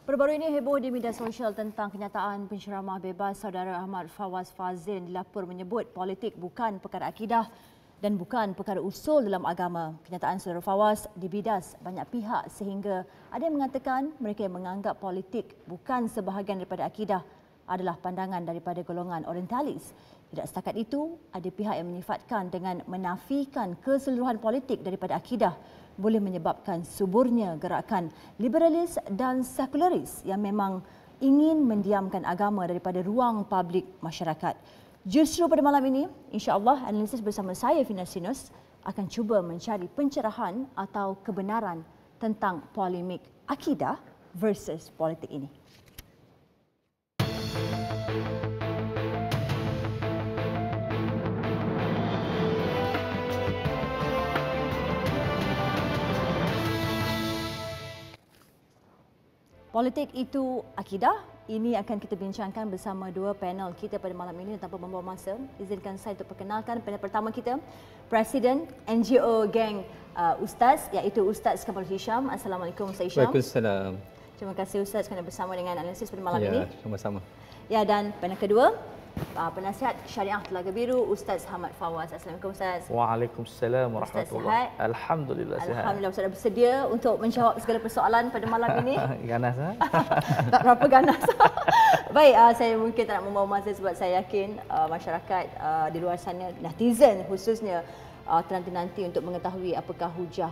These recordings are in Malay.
Baru-baru ini heboh di media sosial tentang kenyataan penceramah bebas saudara Ahmad Fawaz Fazil dilapor menyebut politik bukan perkara akidah dan bukan perkara usul dalam agama. Kenyataan saudara Fawaz dibidas banyak pihak sehingga ada yang mengatakan mereka yang menganggap politik bukan sebahagian daripada akidah adalah pandangan daripada golongan orientalis. Tidak setakat itu, ada pihak yang menyifatkan dengan menafikan keseluruhan politik daripada akidah boleh menyebabkan suburnya gerakan liberalis dan sekularis yang memang ingin mendiamkan agama daripada ruang publik masyarakat. Justru pada malam ini, insya-Allah analisis bersama saya Fina Sinus akan cuba mencari pencerahan atau kebenaran tentang polemik akidah versus politik ini. Politik itu akidah. Ini akan kita bincangkan bersama dua panel kita pada malam ini. Tanpa membuang masa, izinkan saya untuk perkenalkan panel pertama kita, Presiden NGO Gang Ustaz, iaitu Ustaz Kamal Hisham. Assalamualaikum Ustaz Hisham. Waalaikumsalam. Terima kasih Ustaz kerana bersama dengan analisis pada malam ini. Ya, sama-sama. Ya, dan panel kedua, penasihat Syariah Telaga Biru Ustaz Ahmad Fawaz. Assalamualaikum Ustaz. Waalaikumsalam warahmatullahi. Alhamdulillah sihat. Alhamdulillah Ustaz dah bersedia untuk menjawab segala persoalan pada malam ini. Ganas ha? Tak berapa ganas. Baik, saya mungkin tak nak membawa masa sebab saya yakin masyarakat di luar sana, netizen khususnya, ternanti-nanti untuk mengetahui apakah hujah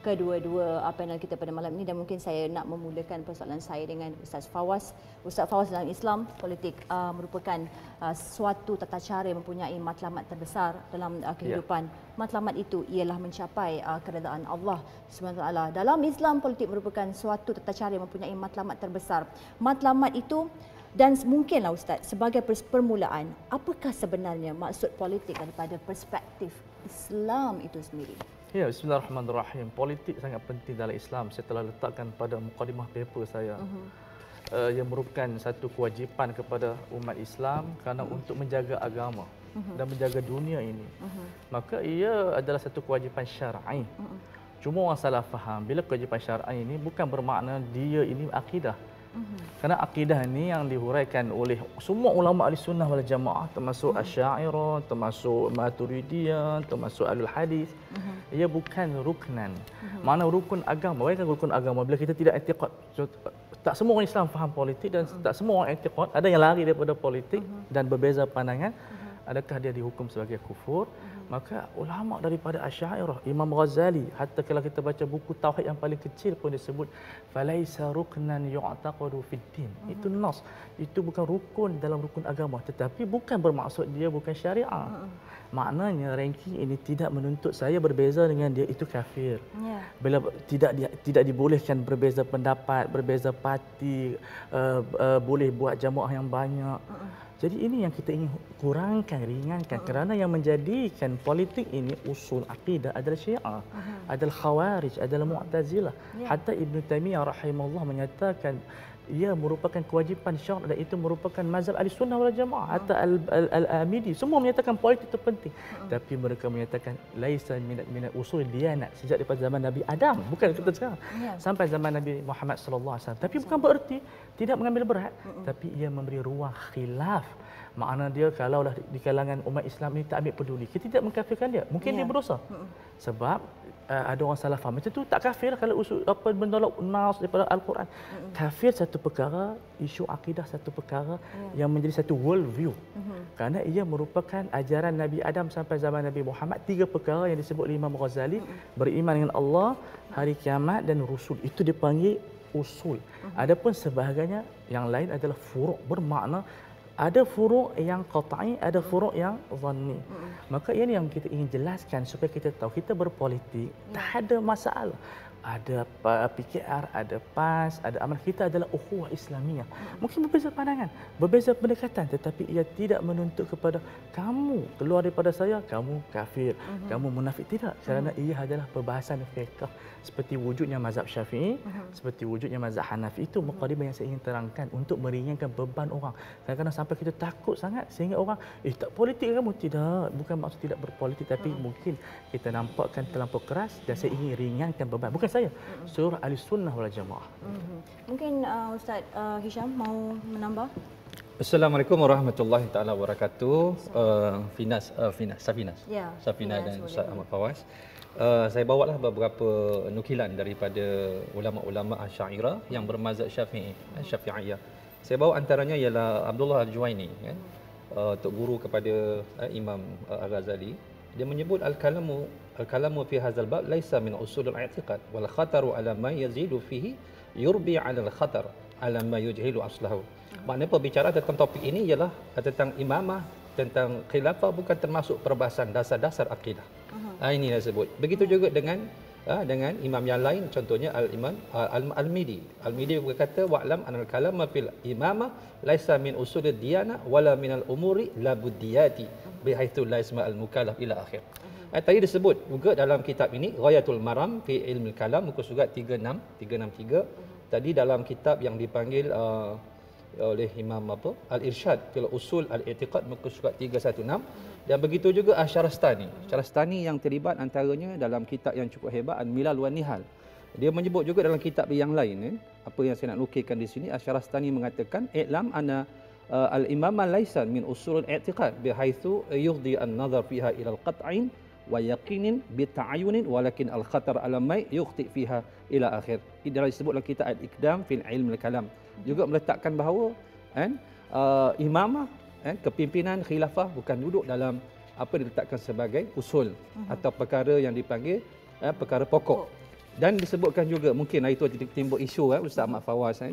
kedua-dua panel kita pada malam ini, dan mungkin saya nak memulakan persoalan saya dengan Ustaz Fawaz. Ustaz Fawaz, dalam Islam, politik merupakan suatu tata cara yang mempunyai matlamat terbesar dalam kehidupan. Matlamat itu ialah mencapai keredaan Allah SWT. Dalam Islam, politik merupakan suatu tata cara yang mempunyai matlamat terbesar. Matlamat itu, dan mungkinlah Ustaz, sebagai permulaan, apakah sebenarnya maksud politik daripada perspektif Islam itu sendiri? Ya, bismillahirrahmanirrahim. Politik sangat penting dalam Islam. Saya telah letakkan pada mukadimah paper saya. Yang merupakan satu kewajipan kepada umat Islam kerana untuk menjaga agama dan menjaga dunia ini. Maka ia adalah satu kewajipan syar'i. Cuma orang salah faham, bila kewajipan syar'i ini bukan bermakna dia ini akidah. Kerana akidah ini yang dihuraikan oleh semua ulama ahli sunnah wal jamaah, termasuk Asy'ariyah, termasuk Maturidiyah, termasuk Ahlul Hadis. Ia bukan ruknan. Mana rukun agama? Bukan rukun agama bila kita tidak i'tiqad. Tak semua orang Islam faham politik dan tak semua orang i'tiqad. Ada yang lari daripada politik dan berbeza pandangan. Adakah dia dihukum sebagai kufur? Maka ulama daripada Asy'ariyah, Imam Ghazali, hatta kalau kita baca buku tauhid yang paling kecil pun disebut falaisa ruknan yu'taqadu fid din. Itu nas. Itu bukan rukun dalam rukun agama, tetapi bukan bermaksud dia bukan syariah. Maknanya ranking ini tidak menuntut saya berbeza dengan dia itu kafir. Bila tidak dibolehkan berbeza pendapat, berbeza parti, boleh buat jamaah yang banyak. Jadi ini yang kita ingin kurangkan, ringankan, kerana yang menjadikan politik ini usul akidah adalah Syiah, adalah Khawarij, adalah Mu'tazilah. Hatta Ibn Taimiyah rahimahullah menyatakan ia merupakan kewajipan syar' dan itu merupakan mazhab ahli sunnah wal jamaah. Hatta Al-Amidi semua menyatakan politik itu penting. Tapi mereka menyatakan laisa min usul diyanat, sejak daripada zaman Nabi Adam, bukan kita sekarang, sampai zaman Nabi Muhammad sallallahu alaihi wasallam. Tapi bukan bererti tidak mengambil berat, tapi ia memberi ruang khilaf. Makna dia kalaulah di kalangan umat Islam ini tak ambil peduli, kita tidak mengkafirkan dia. Mungkin dia berdosa. Sebab ada orang salah faham. Macam tu tak kafir kalau usul apa menolak nas daripada Al-Quran. Kafir satu perkara, isu akidah satu perkara yang menjadi satu world view. Kerana ia merupakan ajaran Nabi Adam sampai zaman Nabi Muhammad. 3 perkara yang disebut oleh Imam Ghazali, beriman dengan Allah, hari kiamat dan rusul. Itu dipanggil usul. Adapun sebahagiannya yang lain adalah furu', bermakna ada furu' yang qat'i, ada furu' yang zanni. Maka ini yang kita ingin jelaskan supaya kita tahu kita berpolitik tak ada masalah. Ada PKR, ada PAS, ada amal. Kita adalah ukhuwah Islamiyah. Mungkin berbeza pandangan, berbeza pendekatan, tetapi ia tidak menuntut kepada kamu keluar daripada saya, kamu kafir, kamu munafik. Tidak, kerana ia adalah perbahasan fiqh. Seperti wujudnya mazhab Syafi'i, seperti wujudnya mazhab Hanafi. Itu mukadimah yang saya ingin terangkan untuk meringankan beban orang. Kadang-kadang sampai kita takut sangat sehingga orang, tak politik kamu. Tidak, bukan maksud tidak berpolitik, tapi mungkin kita nampakkan terlampau keras dan saya ingin ringankan beban. Bukan saya, seluruh ahli sunnah wal jamaah. Mungkin Ustaz Hisham mau menambah? Assalamualaikum warahmatullahi taala wabarakatuh. Safinas. Ya, Safina Finas, dan boleh. Ustaz Ahmad Fawaz. Saya bawalah beberapa nukilan daripada ulama-ulama Asy'ariyah yang bermazhab Syafi'iyah. Saya bawa antaranya ialah Abdullah Al-Juwaini, kan? Tok guru kepada Imam Al-Ghazali. Dia menyebut al-kalamu fi hadzal bab laisa min usul al-i'tiqad wal khataru ala ma yazidu fihi yurbi 'ala al-khatar ala ma yujhilu aslahu. Maknanya perbicaraan tentang topik ini ialah tentang imamah, tentang khilafah, bukan termasuk perbahasan dasar-dasar akidah. Ini saya sebut. Begitu juga dengan imam yang lain, contohnya al-Imam Al-Midi. Al-Midi berkata wa'lam anal kalama fil imamah laisa min usulid diyanah wala min al-umuri la buddiyati bihaitsu la isma al-mukallaf ila akhir. Tadi disebut juga dalam kitab ini Ghayatul Maram fi Ilmil Kalam, muka surat 363. Tadi dalam kitab yang dipanggil oleh Imam Al-Irsyad fil Usul Al-I'tiqad, muka surat 316. Dan begitu juga Asy-Syarastani. Syarastani yang terlibat antaranya dalam kitab yang cukup hebat Al-Milal wan Nihal. Dia menyebut juga dalam kitab yang lain, apa yang saya nak nukilkan di sini, Asy-Syarastani mengatakan i'lam anna al-imamah laisa min usul al-i'tiqad bihaitsu yughdi an-nazar fiha ila al-qat'in wa yaqinin bi ta'ayyunin walakin al-khatar ala may yukhti fiha ila akhir. Ini disebut dalam kitab Al-Iqdam fil Ilm al-Kalam. Juga meletakkan bahawa imamah, kepimpinan khilafah bukan duduk dalam apa diletakkan sebagai usul atau perkara yang dipanggil perkara pokok. Dan disebutkan juga, mungkin hari itu timbul isu Ustaz Ahmad Fawaz,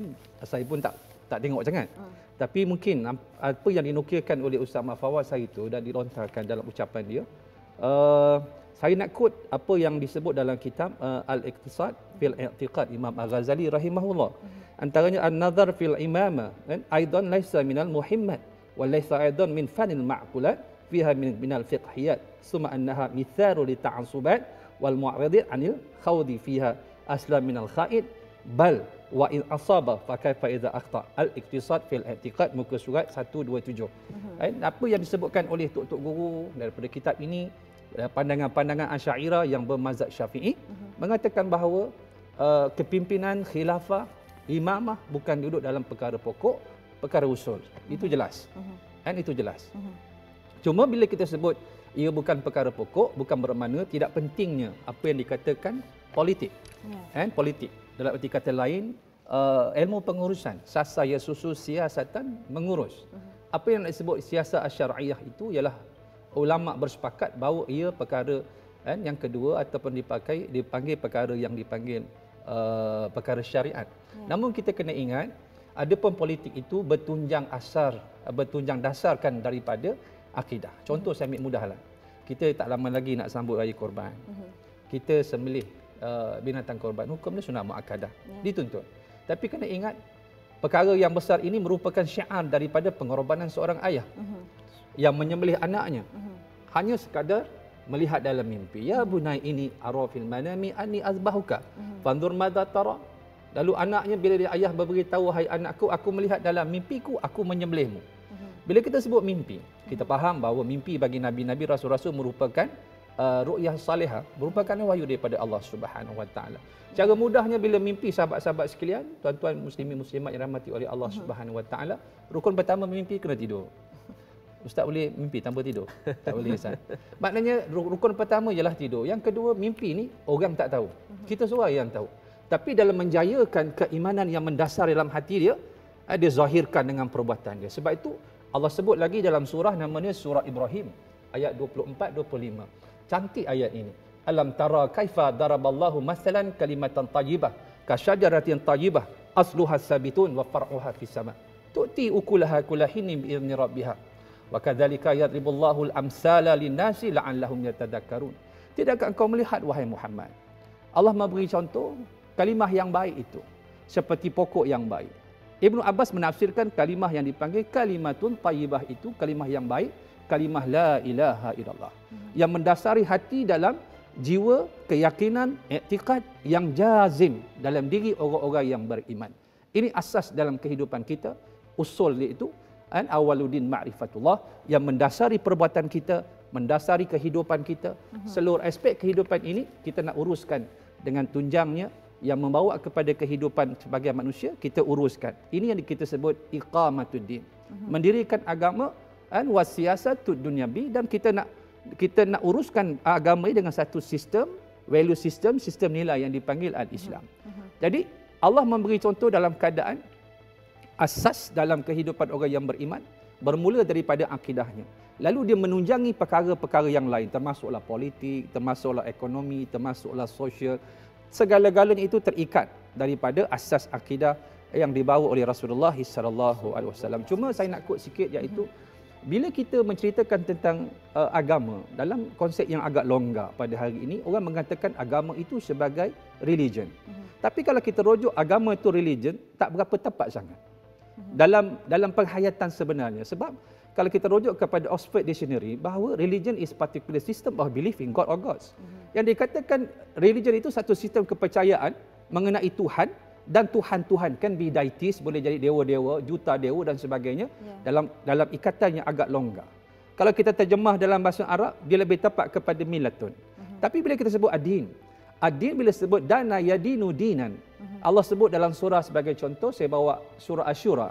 saya pun tak tengok sangat. Tapi mungkin apa yang dinukilkan oleh Ustaz Ahmad Fawaz hari itu dan dilontarkan dalam ucapan dia, saya nak quote apa yang disebut dalam kitab Al-Iqtisad fil I'tiqad Imam Al-Ghazali rahimahullah. Antaranya an-nazar fil imamah aidan laisa minal muhimmat wa laisa aidan min fanil ma'qulat fiha min al-fiqhiyat summa annaha mitharu li ta'assubat wal mu'ridin 'anil khawdi fiha aslam min al-kha'id bal wa in asaba fa kaifa idza akhta. Al-Iqtisad fil I'tiqad, muka surat 127. Apa yang disebutkan oleh tok-tok guru daripada kitab ini, pandangan-pandangan Asy'ariyah yang bermazhab Syafi'i, mengatakan bahawa kepimpinan khilafah, imamah bukan duduk dalam perkara pokok, perkara usul. Itu jelas. Itu jelas. Cuma bila kita sebut ia bukan perkara pokok, bukan bermakna tidak pentingnya apa yang dikatakan politik. Politik. Dalam arti kata lain, ilmu pengurusan. Sasa yasusu siasatan, mengurus. Apa yang disebut siasat Asy'ariyah itu ialah ulama bersepakat bahawa ia perkara yang kedua ataupun dipanggil perkara yang dipanggil perkara syariat. Namun kita kena ingat, adapun politik itu bertunjang dasarkan daripada akidah. Contoh saya ambil mudahlah. Kita tak lama lagi nak sambut raya Korban. Kita sembelih binatang korban, hukum dia sunat muakkadah, dituntut. Tapi kena ingat, perkara yang besar ini merupakan syiar daripada pengorbanan seorang ayah yang menyembelih anaknya. Hanya sekadar melihat dalam mimpi. Ya bunai ini ara fil manami anni azbahuka. Fanzur madza tara. Lalu anaknya bila dia ayah berberitahu, hai anakku, aku melihat dalam mimpiku aku menyembelihmu. Bila kita sebut mimpi, kita faham bahawa mimpi bagi nabi-nabi, rasul-rasul merupakan ru'yah salihah, merupakan wahyu daripada Allah Subhanahu wa taala. Cara mudahnya bila mimpi, sahabat-sahabat sekalian, tuan-tuan muslimin muslimat yang dirahmati oleh Allah Subhanahu wa taala, rukun pertama mimpi kena tidur. Ustaz boleh mimpi tanpa tidur? Tak boleh Ustaz. Maknanya rukun pertama ialah tidur. Yang kedua, mimpi ni orang tak tahu. Kita seorang yang tahu. Tapi dalam menjayakan keimanan yang mendasar dalam hati dia, dia zahirkan dengan perbuatan dia. Sebab itu Allah sebut lagi dalam surah namanya surah Ibrahim ayat 24-25. Cantik ayat ini. Alam tara kaifa daraballahu masalan kalimatan tayyibah ka syajaratin tayyibah asluha sabitun wa far'uha fis sama. Tu'ti ukulaha kullahinin bi idzni rabbiha. Wa kadzalika yadribullahu al-amsala lin-nasi la'allahum yatadakkarun. Tidakkah engkau melihat wahai Muhammad, Allah memberi contoh kalimah yang baik itu seperti pokok yang baik. Ibnu Abbas menafsirkan kalimah yang dipanggil kalimatun tayyibah itu kalimah yang baik, kalimah la ilaha illallah, yang mendasari hati dalam jiwa, keyakinan, i'tiqad yang jazim dalam diri orang-orang yang beriman. Ini asas dalam kehidupan kita, usul dia itu awaluddin ma'rifatullah, yang mendasari perbuatan kita, mendasari kehidupan kita. Seluruh aspek kehidupan ini kita nak uruskan dengan tunjangnya yang membawa kepada kehidupan sebagai manusia, kita uruskan. Ini yang kita sebut iqamatuddin. Mendirikan agama wasiasatud dunyabi, dan kita nak uruskan agama ini dengan satu sistem, value system, sistem nilai yang dipanggil al-Islam. Jadi Allah memberi contoh dalam keadaan asas dalam kehidupan orang yang beriman bermula daripada akidahnya. Lalu dia menunjangi perkara-perkara yang lain, termasuklah politik, termasuklah ekonomi, termasuklah sosial. Segala-galanya itu terikat daripada asas akidah yang dibawa oleh Rasulullah SAW. Cuma saya nak quote sikit, iaitu bila kita menceritakan tentang agama dalam konsep yang agak longgar pada hari ini, orang mengatakan agama itu sebagai religion. Tapi kalau kita rujuk agama itu religion, tak berapa tepat sangat dalam penghayatan sebenarnya. Sebab kalau kita rujuk kepada Oxford Dictionary, bahawa religion is particular system of belief in God or gods. Yang dikatakan religion itu satu sistem kepercayaan mengenai Tuhan, dan Tuhan-Tuhan, kan be deities, boleh jadi dewa-dewa, juta dewa dan sebagainya, dalam ikatan yang agak longgar. Kalau kita terjemah dalam bahasa Arab, dia lebih tepat kepada milatun. Tapi bila kita sebut adin bila sebut dana yadinu dinan, Allah sebut dalam surah sebagai contoh, saya bawa surah Asyura.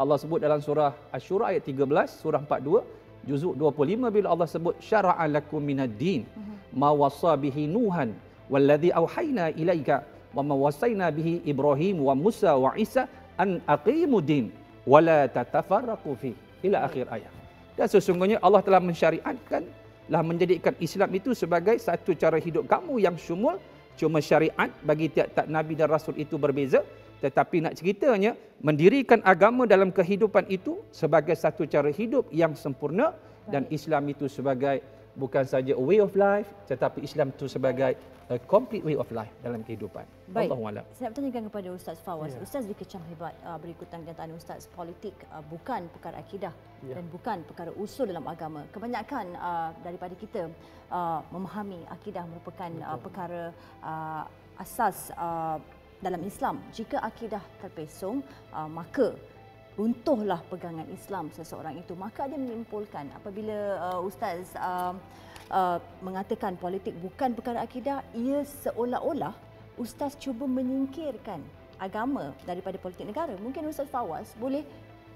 Allah sebut dalam surah Asyura ayat 13, surah 42, juzuk 25, bila Allah sebut syara'a lakum minad din ma wasa bihi nuhan walladhi auhayna ilaika wa ma wasaina bihi Ibrahim wa Musa wa Isa an aqimu din wa la tatafarraqu fi, ila akhir ayat. Dan sesungguhnya Allah telah mensyariatkan, telah menjadikan Islam itu sebagai satu cara hidup kamu yang syumul. Cuma syariat bagi tiap-tiap Nabi dan Rasul itu berbeza. Tetapi nak ceritanya, mendirikan agama dalam kehidupan itu sebagai satu cara hidup yang sempurna. Dan Islam itu sebagai bukan saja a way of life, tetapi Islam itu sebagai a complete way of life dalam kehidupan. Baik, Allahu'alam. saya nak bertanyakan kepada Ustaz Fawaz. Ustaz dikecam hebat berikutan kenyataan Ustaz, politik bukan perkara akidah dan bukan perkara usul dalam agama. Kebanyakan daripada kita memahami akidah merupakan perkara asas dalam Islam. Jika akidah terpesong, maka runtuhlah pegangan Islam seseorang itu. Maka dia menyimpulkan apabila Ustaz mengatakan politik bukan perkara akidah, ia seolah-olah Ustaz cuba menyingkirkan agama daripada politik negara. Mungkin Ustaz Fawaz boleh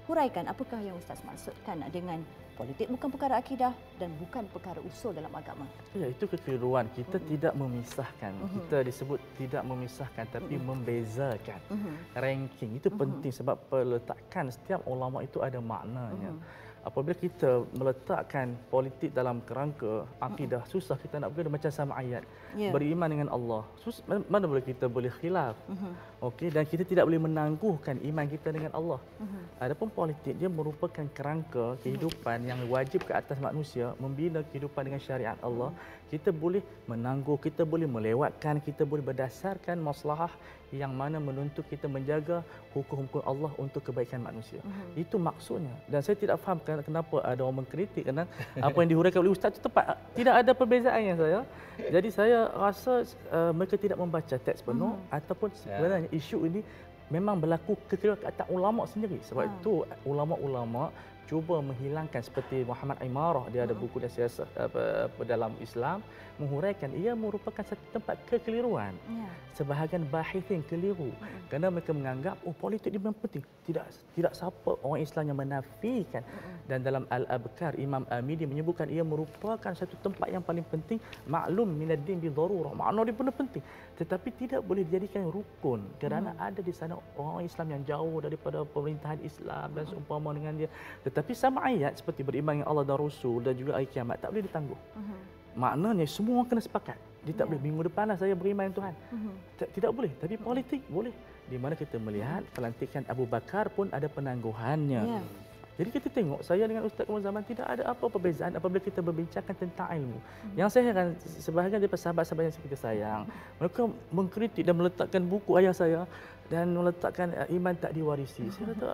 huraikan apakah yang Ustaz maksudkan dengan politik bukan perkara akidah dan bukan perkara usul dalam agama. Ya, itu kekeliruan. Kita tidak memisahkan. Kita disebut tidak memisahkan, tapi membezakan. Ranking itu penting sebab peletakan setiap ulama itu ada maknanya. Apabila kita meletakkan politik dalam kerangka akidah, susah kita nak berkata macam sama ayat. Beriman dengan Allah. Mana boleh kita boleh khilaf. Okey, dan kita tidak boleh menangguhkan iman kita dengan Allah. Adapun politik, dia merupakan kerangka kehidupan yang wajib ke atas manusia, membina kehidupan dengan syariat Allah. Kita boleh menangguh, kita boleh melewatkan, kita boleh berdasarkan maslahah yang mana menuntut kita menjaga hukum-hukum Allah untuk kebaikan manusia. Itu maksudnya. Dan saya tidak faham kenapa ada orang mengkritik kerana apa yang dihuraikan oleh Ustaz itu tepat. Tidak ada perbezaannya saya. Jadi saya rasa mereka tidak membaca teks penuh ataupun sebenarnya isu ini memang berlaku kekeliruan ke atas ulama sendiri. Sebab itu ulama-ulama cuba menghilangkan, seperti Muhammad Imarah, dia ada buku dan siasat dalam Islam, menghuraikan ia merupakan satu tempat kekeliruan. Sebahagian bahithin keliru kerana mereka menganggap politik ini memang penting. Tidak siapa orang Islam yang menafikan. Dan dalam Al-Abkar, Imam Amidi menyebutkan ia merupakan satu tempat yang paling penting, maklum minaddin bi darurah. Makna dia benar penting, tetapi tidak boleh dijadikan rukun kerana ada di sana orang Islam yang jauh daripada pemerintahan Islam dan seumpama dengan dia. Tetapi sama ayat seperti beriman dengan Allah dan Rasul dan juga hari kiamat tak boleh ditangguh. Maknanya semua orang kena sepakat. Dia tak boleh minggu depanlah saya beriman dengan Tuhan. Tidak boleh. Tapi politik boleh. Di mana kita melihat pelantikan Abu Bakar pun ada penangguhannya. Jadi kita tengok, saya dengan Ustaz Kamal Zaman tidak ada apa perbezaan apabila kita berbincangkan tentang ilmu. Yang saya heran, sebahagian daripada sahabat-sahabat yang kita sayang, mereka mengkritik dan meletakkan buku ayah saya dan meletakkan iman tak diwarisi. Saya kata,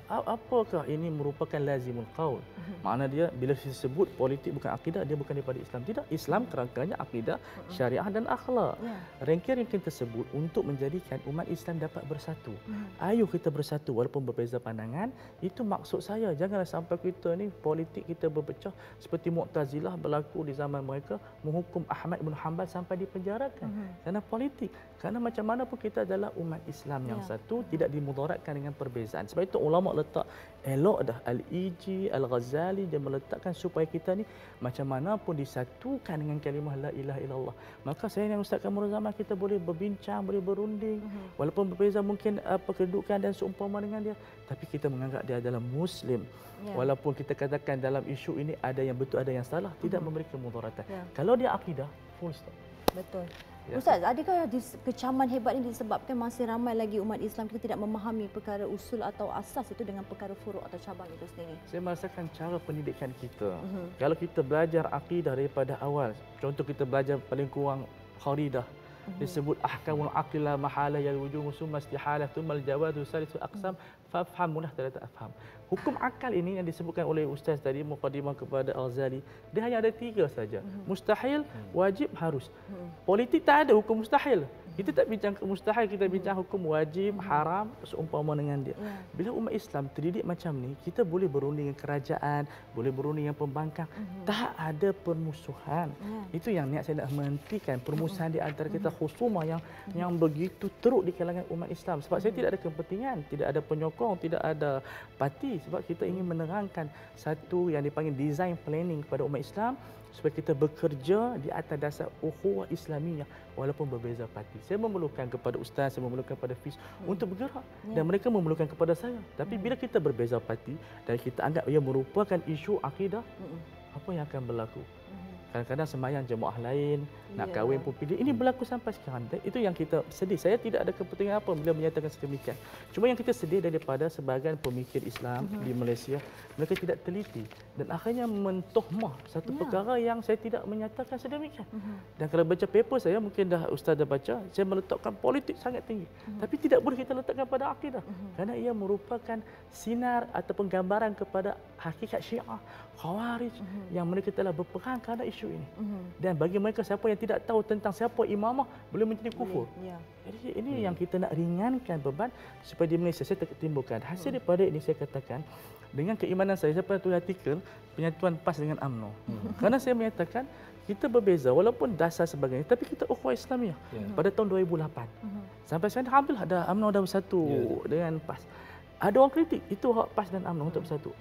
apakah ini merupakan lazimul qaul? Makna dia bila disebut politik bukan akidah, dia bukan daripada Islam. Tidak, Islam kerangkanya akidah, syariah dan akhlak. Ranking-ranking tersebut untuk menjadikan umat Islam dapat bersatu. Ayo kita bersatu walaupun berbeza pandangan. Itu maksud saya. Janganlah sampai kita ni politik kita berpecah seperti Mu'tazilah berlaku di zaman mereka, menghukum Ahmad bin Hanbal sampai dipenjarakan kerana politik. Kerana macam mana pun kita adalah umat Islam yang satu, tidak dimudaratkan dengan perbezaan. Sebab itu ulama letak elok dah Al-Iji, Al-Ghazali, dia meletakkan supaya kita ni macam mana pun disatukan dengan kalimah la ilaha illallah. Maka saya dengan Ustaz Kamurul Zaman kita boleh berbincang, boleh berunding, walaupun berbeza mungkin kedudukan dan seumpama dengan dia, tapi kita menganggap dia adalah Muslim. Walaupun kita katakan dalam isu ini ada yang betul, ada yang salah, tidak memberi kemudaratan. Kalau dia akidah, full stop. Betul. Ustaz, adakah kecaman hebat ini disebabkan masih ramai lagi umat Islam kita tidak memahami perkara usul atau asas itu dengan perkara furuk atau cabang itu sendiri? Saya merasakan cara pendidikan kita. Kalau kita belajar akidah daripada awal, contoh kita belajar paling kurang Kharidah, disebut ahkamul aqli la mahala yal wujuh summa istihalah thumma al jawadu salisu aqsam fafham munah tidak afham. Hukum akal ini yang disebutkan oleh ustaz tadi mukadimah kepada Al-Ghazali, dia hanya ada 3 saja. Mustahil, wajib, harus. Politik tak ada hukum mustahil. Kita tak bincang mustahil, kita bincang hukum wajib, haram, seumpama dengan dia. Bila umat Islam terdidik macam ni, kita boleh berunding dengan kerajaan, boleh berunding dengan pembangkang. Tak ada permusuhan. Itu yang niat saya nak menghentikan permusuhan di antara kita, khusumah yang begitu teruk di kalangan umat Islam. Sebab saya tidak ada kepentingan, tidak ada penyokong, tidak ada parti. Sebab kita ingin menerangkan satu yang dipanggil design planning kepada umat Islam supaya kita bekerja di atas dasar ukhuwah Islamiyah walaupun berbeza parti. Saya memerlukan kepada ustaz, saya memerlukan kepada Fiz untuk bergerak dan mereka memerlukan kepada saya. Tapi bila kita berbeza parti dan kita anggap ia merupakan isu akidah, apa yang akan berlaku? Kadang-kadang sembahyang jemaah lain, nak kahwin pun pilih. Ini berlaku sampai sekarang. Itu yang kita sedih. Saya tidak ada kepentingan apa bila menyatakan sedemikian. Cuma yang kita sedih daripada sebahagian pemikir Islam di Malaysia, mereka tidak teliti dan akhirnya mentohmah satu perkara yang saya tidak menyatakan sedemikian. Dan kalau baca paper saya, mungkin dah ustaz dah baca, saya meletakkan politik sangat tinggi. Tapi tidak boleh kita letakkan pada akidah. Kerana ia merupakan sinar ataupun gambaran kepada hakikat Syiah, Khawarij yang mereka telah berperang kerana isu ini. Dan bagi mereka siapa yang tidak tahu tentang siapa imamah boleh menjadi kufur. Jadi ini yang kita nak ringankan beban supaya di Malaysia saya tertimbulkan. Hasil daripada ini saya katakan dengan keimanan saya pernah tulis artikel penyatuan PAS dengan UMNO. Kerana saya menyatakan kita berbeza walaupun dasar sebagainya, tapi kita ukhuwah Islamiyah. Pada tahun 2008 sampai sekarang hampir dah UMNO dah bersatu dengan PAS. Ada orang kritik itu hak PAS dan UMNO untuk bersatu.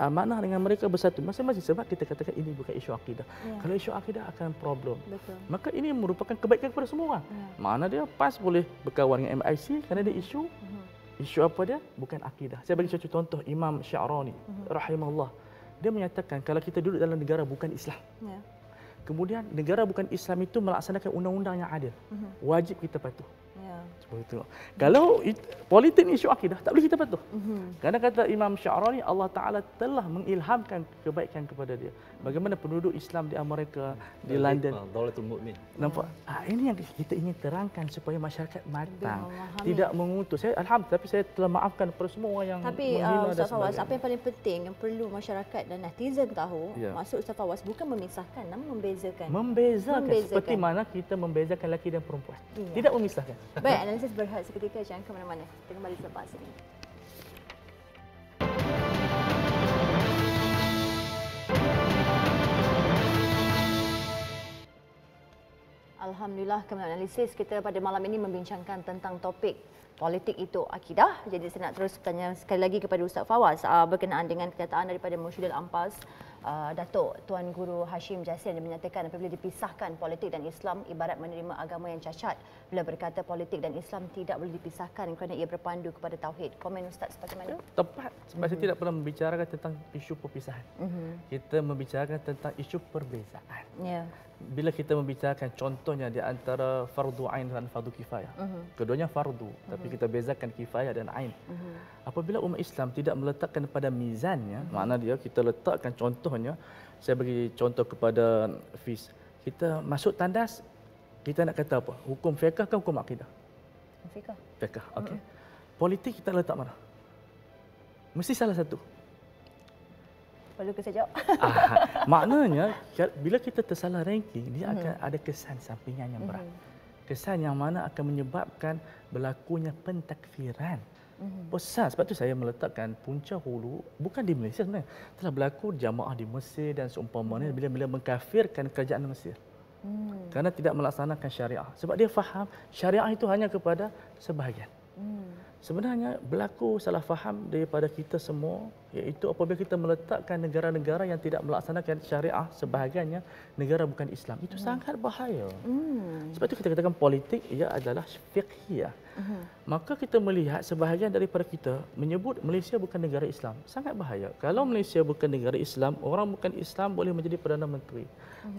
Amanah dengan mereka bersatu masing-masing sebab kita katakan ini bukan isu akidah. Kalau isu akidah akan problem. Maka ini merupakan kebaikan kepada semua orang. Mana dia PAS boleh berkawan dengan MIC kerana dia isu apa dia? Bukan akidah. Saya bagi satu contoh Imam Sya'rani rahimahullah. Dia menyatakan kalau kita duduk dalam negara bukan Islam. Kemudian negara bukan Islam itu melaksanakan undang-undang yang adil. Wajib kita patuh. Seperti itu. Kalau politik ni isu akidah, tak boleh kita patuh. Kerana kata Imam Sya'rani, Allah Ta'ala telah mengilhamkan kebaikan kepada dia. Bagaimana penduduk Islam di Amerika, di London. Daulatul Mu'min. Nampak? Ini yang kita ingin terangkan supaya masyarakat matang. Tidak mengutus. Saya alhamdulillah, tapi saya telah maafkan kepada semua orang yang menghina. Ustaz Fawaz, apa yang paling penting yang perlu masyarakat dan netizen tahu, maksud Ustaz Fawaz bukan memisahkan, namun membezakan. Membezakan. Seperti mana kita membezakan lelaki dan perempuan. Tidak memisahkan. Baik, analisis berhad seketika, jangan ke mana-mana. Kita kembali selepas ini. Alhamdulillah, kembali analisis kita pada malam ini membincangkan tentang topik politik itu akidah. Jadi saya nak terus tanya sekali lagi kepada Ustaz Fawaz berkenaan dengan kenyataan daripada Mursyidil Ampas, Datuk Tuan Guru Hashim Jasin yang menyatakan apabila dipisahkan politik dan Islam ibarat menerima agama yang cacat. Bila berkata politik dan Islam tidak boleh dipisahkan kerana ia berpandu kepada tauhid. Komen Ustaz bagaimana? Tepat. Sebab saya tidak pernah membicarakan tentang isu perpisahan. Kita membicarakan tentang isu perbezaan. Bila kita membicarakan contohnya di antara fardu ain dan fardu kifayah. Keduanya fardu, tapi kita bezakan kifayah dan ain. Apabila umat Islam tidak meletakkan pada mizannya, makna dia kita letakkan contohnya, saya bagi contoh kepada Fiz. Kita masuk tandas, kita nak kata apa? Hukum fiqh ke hukum akidah? Fiqh. Fiqh, okey. Politik kita letak mana? Mesti salah satu. Perlu ke saya jawab? Maknanya bila kita tersalah ranking, dia akan ada kesan sampingan yang berat. Kesan yang mana akan menyebabkan berlakunya pentakfiran. Besar. Sebab tu saya meletakkan punca hulu bukan di Malaysia sebenarnya. Telah berlaku jamaah di Mesir dan seumpamanya bila mengkafirkan kerajaan Mesir. Kerana tidak melaksanakan syariah. Sebab dia faham syariah itu hanya kepada sebahagian. Sebenarnya berlaku salah faham daripada kita semua, iaitu apabila kita meletakkan negara-negara yang tidak melaksanakan syariah sebahagiannya negara bukan Islam. Itu sangat bahaya. Sebab itu kita katakan politik ia adalah fiqhiyah. Maka kita melihat sebahagian daripada kita menyebut Malaysia bukan negara Islam. Sangat bahaya. Kalau Malaysia bukan negara Islam, orang bukan Islam boleh menjadi Perdana Menteri.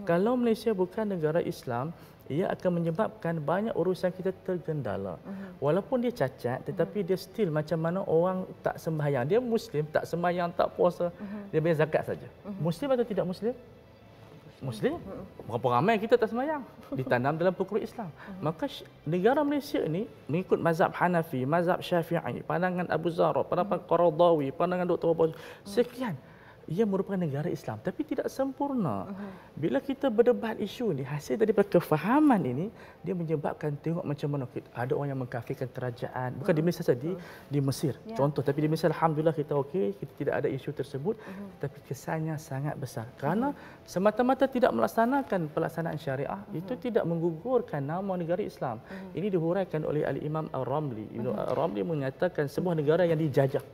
Kalau Malaysia bukan negara Islam, ia akan menyebabkan banyak urusan kita tergendala. Walaupun dia cacat, tetapi dia still macam mana orang tak sembahyang. Dia Muslim, tak sembahyang, tak puasa. Dia bayar zakat saja. Muslim atau tidak Muslim? Muslim. Berapa ramai kita tak sembahyang? Ditanam dalam pokok Islam. Maka negara Malaysia ini mengikut mazhab Hanafi, mazhab Syafi'i, pandangan Abu Zara, pandangan Qaradawi, pandangan Dr. Abu sekian. Ia merupakan negara Islam tapi tidak sempurna. Bila kita berdebat isu ini, hasil daripada kefahaman ini, dia menyebabkan tengok macam mana ada orang yang mengkafirkan kerajaan, bukan di Malaysia saja, di Mesir. Contoh, tapi di Malaysia alhamdulillah kita okey, kita tidak ada isu tersebut, tapi kesannya sangat besar. Kerana semata-mata tidak melaksanakan pelaksanaan syariah, itu tidak menggugurkan nama negara Islam. Ini dihuraikan oleh Al-Imam Ar-Ramli. Ar-Ramli menyatakan sebuah negara yang dijajah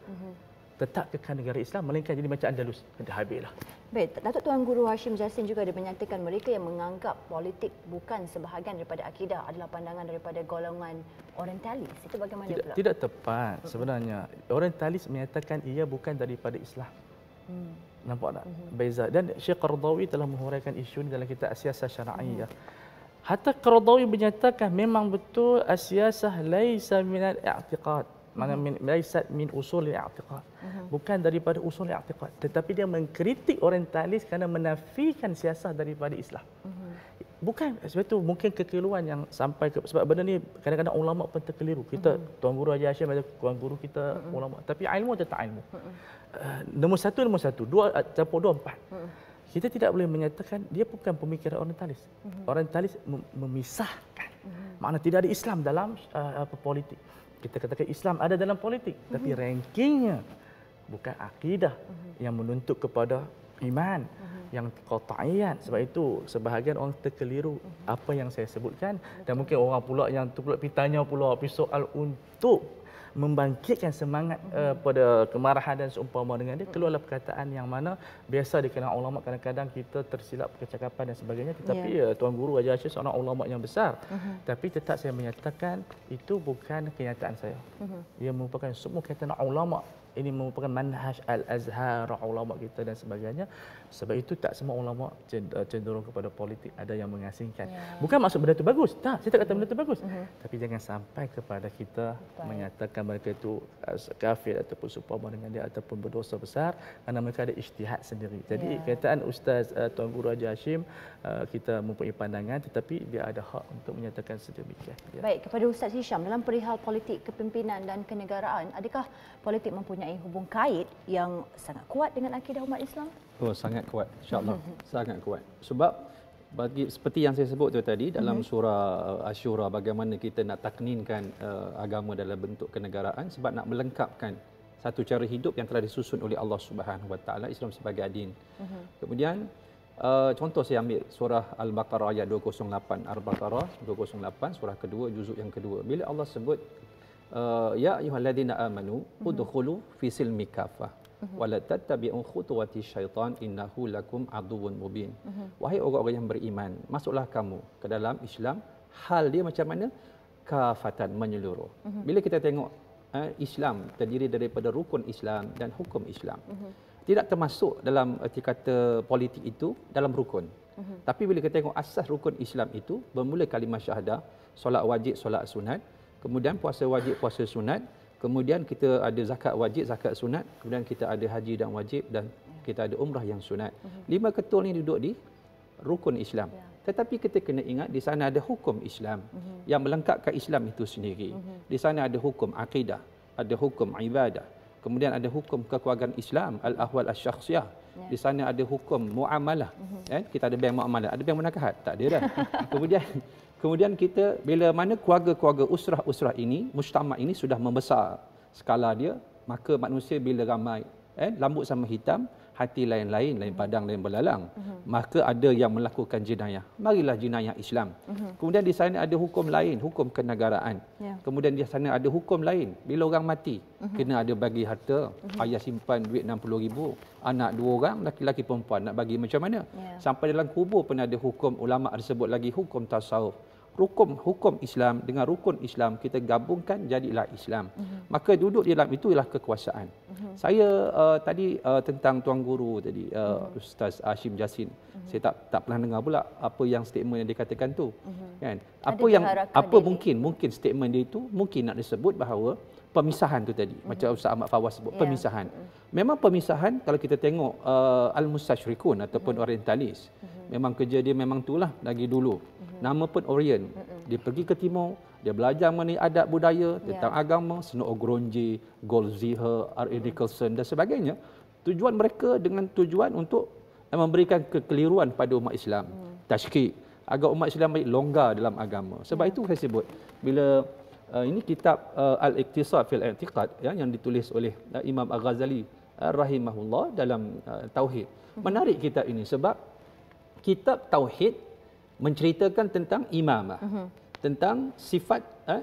tetap kekal negara Islam, melainkan jadi macam Andalus. Dah habislah. Baik, Datuk Tuan Guru Hashim Jassin juga ada menyatakan mereka yang menganggap politik bukan sebahagian daripada akidah adalah pandangan daripada golongan orientalis. Itu bagaimana pula? Tidak tepat sebenarnya. Orientalis menyatakan ia bukan daripada Islam. Nampak tak? Beza. Dan Syekh Qaradawi telah menghuraikan isu ini dalam kitab As-Siyasah Syar'iyyah. Hatta Qaradawi menyatakan memang betul as-siyasah laisa minal i'tiqad. Mana laisat min usul al-i'tiqad. Bukan daripada usul al-i'tiqad, tetapi dia mengkritik orientalis kerana menafikan siasat daripada Islam. Bukan, sebab itu mungkin kekeliruan yang sampai ke, sebab benda ni kadang-kadang ulama pun terkeliru. Kita Tuan Guru Haji Hashim ada tuan guru kita ulama, tapi ilmu tetap ilmu. Nombor satu, dua campur dua, empat. Kita tidak boleh menyatakan dia bukan pemikiran orientalis. Orientalis memisahkan. Makna tidak ada Islam dalam politik. Kita katakan Islam ada dalam politik, tapi rankingnya bukan akidah yang menuntut kepada iman, yang qat'iyat. Sebab itu sebahagian orang terkeliru apa yang saya sebutkan, dan mungkin orang pula yang tu pula pitanya pula soal untuk membangkitkan semangat pada kemarahan dan seumpama dengan dia, keluarlah perkataan yang mana biasa dikenal ulama, kadang-kadang kita tersilap percakapan dan sebagainya, tetapi Tuan Guru Haji Hashim seorang ulama yang besar, tapi tetap saya menyatakan itu bukan kenyataan saya. Ia merupakan semua kenyataan ulama. Ini merupakan manhaj al-azhar ulama kita dan sebagainya. Sebab itu tak semua ulama cenderung kepada politik, ada yang mengasingkan. Bukan maksud benda itu bagus. Tak, saya tak kata benda itu bagus. Tapi jangan sampai kepada kita menyatakan mereka itu kafir ataupun seumpama dengan dia ataupun berdosa besar kerana mereka ada ijtihad sendiri. Jadi kenyataan Ustaz Tuan Guru Haji Hashim, kita mempunyai pandangan tetapi dia ada hak untuk menyatakan sedemikian. Baik, kepada Ustaz Hisham, dalam perihal politik kepimpinan dan kenegaraan, adakah politik mempunyai hubung kait yang sangat kuat dengan akidah umat Islam? Oh, sangat kuat, insya-Allah. Sangat kuat. Sebab seperti yang saya sebut tu tadi dalam surah Asy-Syura, bagaimana kita nak takninkan agama dalam bentuk kenegaraan sebab nak melengkapkan satu cara hidup yang telah disusun oleh Allah Subhanahu Wa Taala, Islam sebagai adin. Kemudian contoh saya ambil surah Al-Baqarah ayat 208, Al-Baqarah 208, surah kedua, juzuk yang kedua. Bila Allah sebut ya ayyuhalladzina amanu udkhulu fi silmi kafah wa la tattabi'u khutuwati syaitan innahu lakum aduwwun mubin. Wahai orang-orang yang beriman, masuklah kamu ke dalam Islam, hal dia macam mana? Kafatan, menyeluruh. Bila kita tengok Islam terdiri daripada rukun Islam dan hukum Islam. Tidak termasuk dalam erti kata politik itu dalam rukun. Tapi bila kita tengok asas rukun Islam itu, bermula kalimah syahadah, solat wajib, solat sunat, kemudian puasa wajib, puasa sunat, kemudian kita ada zakat wajib, zakat sunat, kemudian kita ada haji dan wajib, dan kita ada umrah yang sunat. 5 ketul ni duduk di rukun Islam. Tetapi kita kena ingat di sana ada hukum Islam yang melengkapkan Islam itu sendiri. Di sana ada hukum akidah, ada hukum ibadah, Kemudian ada hukum kekeluargaan Islam, al-ahwal asy-syakhsiyah. Di sana ada hukum muamalah. Kita ada bank muamalah, ada bank munakahat? Tak ada dah. Kemudian kita bila mana keluarga-keluarga usrah ini, mujtama' ini sudah membesar skala dia, maka manusia bila ramai, rambut sama hitam, hati lain-lain, lain padang, lain belalang. Maka ada yang melakukan jenayah. Marilah jenayah Islam. Kemudian di sana ada hukum lain, hukum kenegaraan. Kemudian di sana ada hukum lain. Bila orang mati, kena ada bagi harta. Ayah simpan duit 60,000. Anak 2 orang, laki-laki perempuan, nak bagi macam mana? Sampai dalam kubur pun ada hukum, ulama disebut lagi hukum tasawuf. Hukum Islam dengan rukun Islam kita gabungkan jadilah Islam. Maka duduk di dalam itu ialah kekuasaan. Saya tadi tentang Tuan Guru tadi, Ustaz Hashim Jassin. Saya tak pernah dengar pula apa yang statement yang dikatakan tu. Kan? Apa mungkin statement dia itu mungkin nak disebut bahawa pemisahan tu tadi. Macam Ustaz Ahmad Fawaz sebut, pemisahan. Memang pemisahan kalau kita tengok al-mustasyrikun ataupun orientalis. Memang kerja dia memang itulah lagi dulu. Nama pun Orient. Dia pergi ke timur, dia belajar mengenai adat budaya, tentang agama, Snow Ogronje, Goldziher, R.A. Nicholson dan sebagainya. Tujuan mereka dengan tujuan untuk memberikan kekeliruan pada umat Islam. Tashkik, agar umat Islam baik longgar dalam agama. Sebab itu saya sebut, bila ini kitab Al-Iqtisad fil I'tiqad yang ditulis oleh Imam Al-Ghazali rahimahullah dalam Tauhid. Menarik kitab ini sebab kitab Tauhid menceritakan tentang imamah, tentang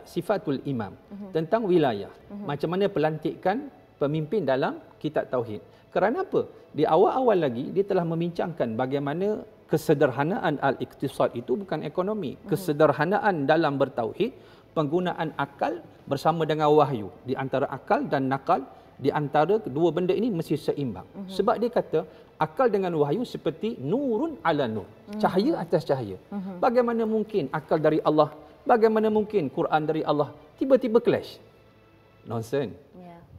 sifatul imam, tentang wilayah. Macam mana pelantikan pemimpin dalam kitab Tauhid. Kerana apa? Di awal-awal lagi dia telah membincangkan bagaimana kesederhanaan al-iqtisad itu bukan ekonomi. Kesederhanaan dalam bertauhid, penggunaan akal bersama dengan wahyu. Di antara akal dan nakal, di antara kedua benda ini mesti seimbang. Sebab dia kata akal dengan wahyu seperti nurun ala nur, cahaya atas cahaya. Bagaimana mungkin akal dari Allah, bagaimana mungkin Quran dari Allah tiba-tiba clash? Nonsense.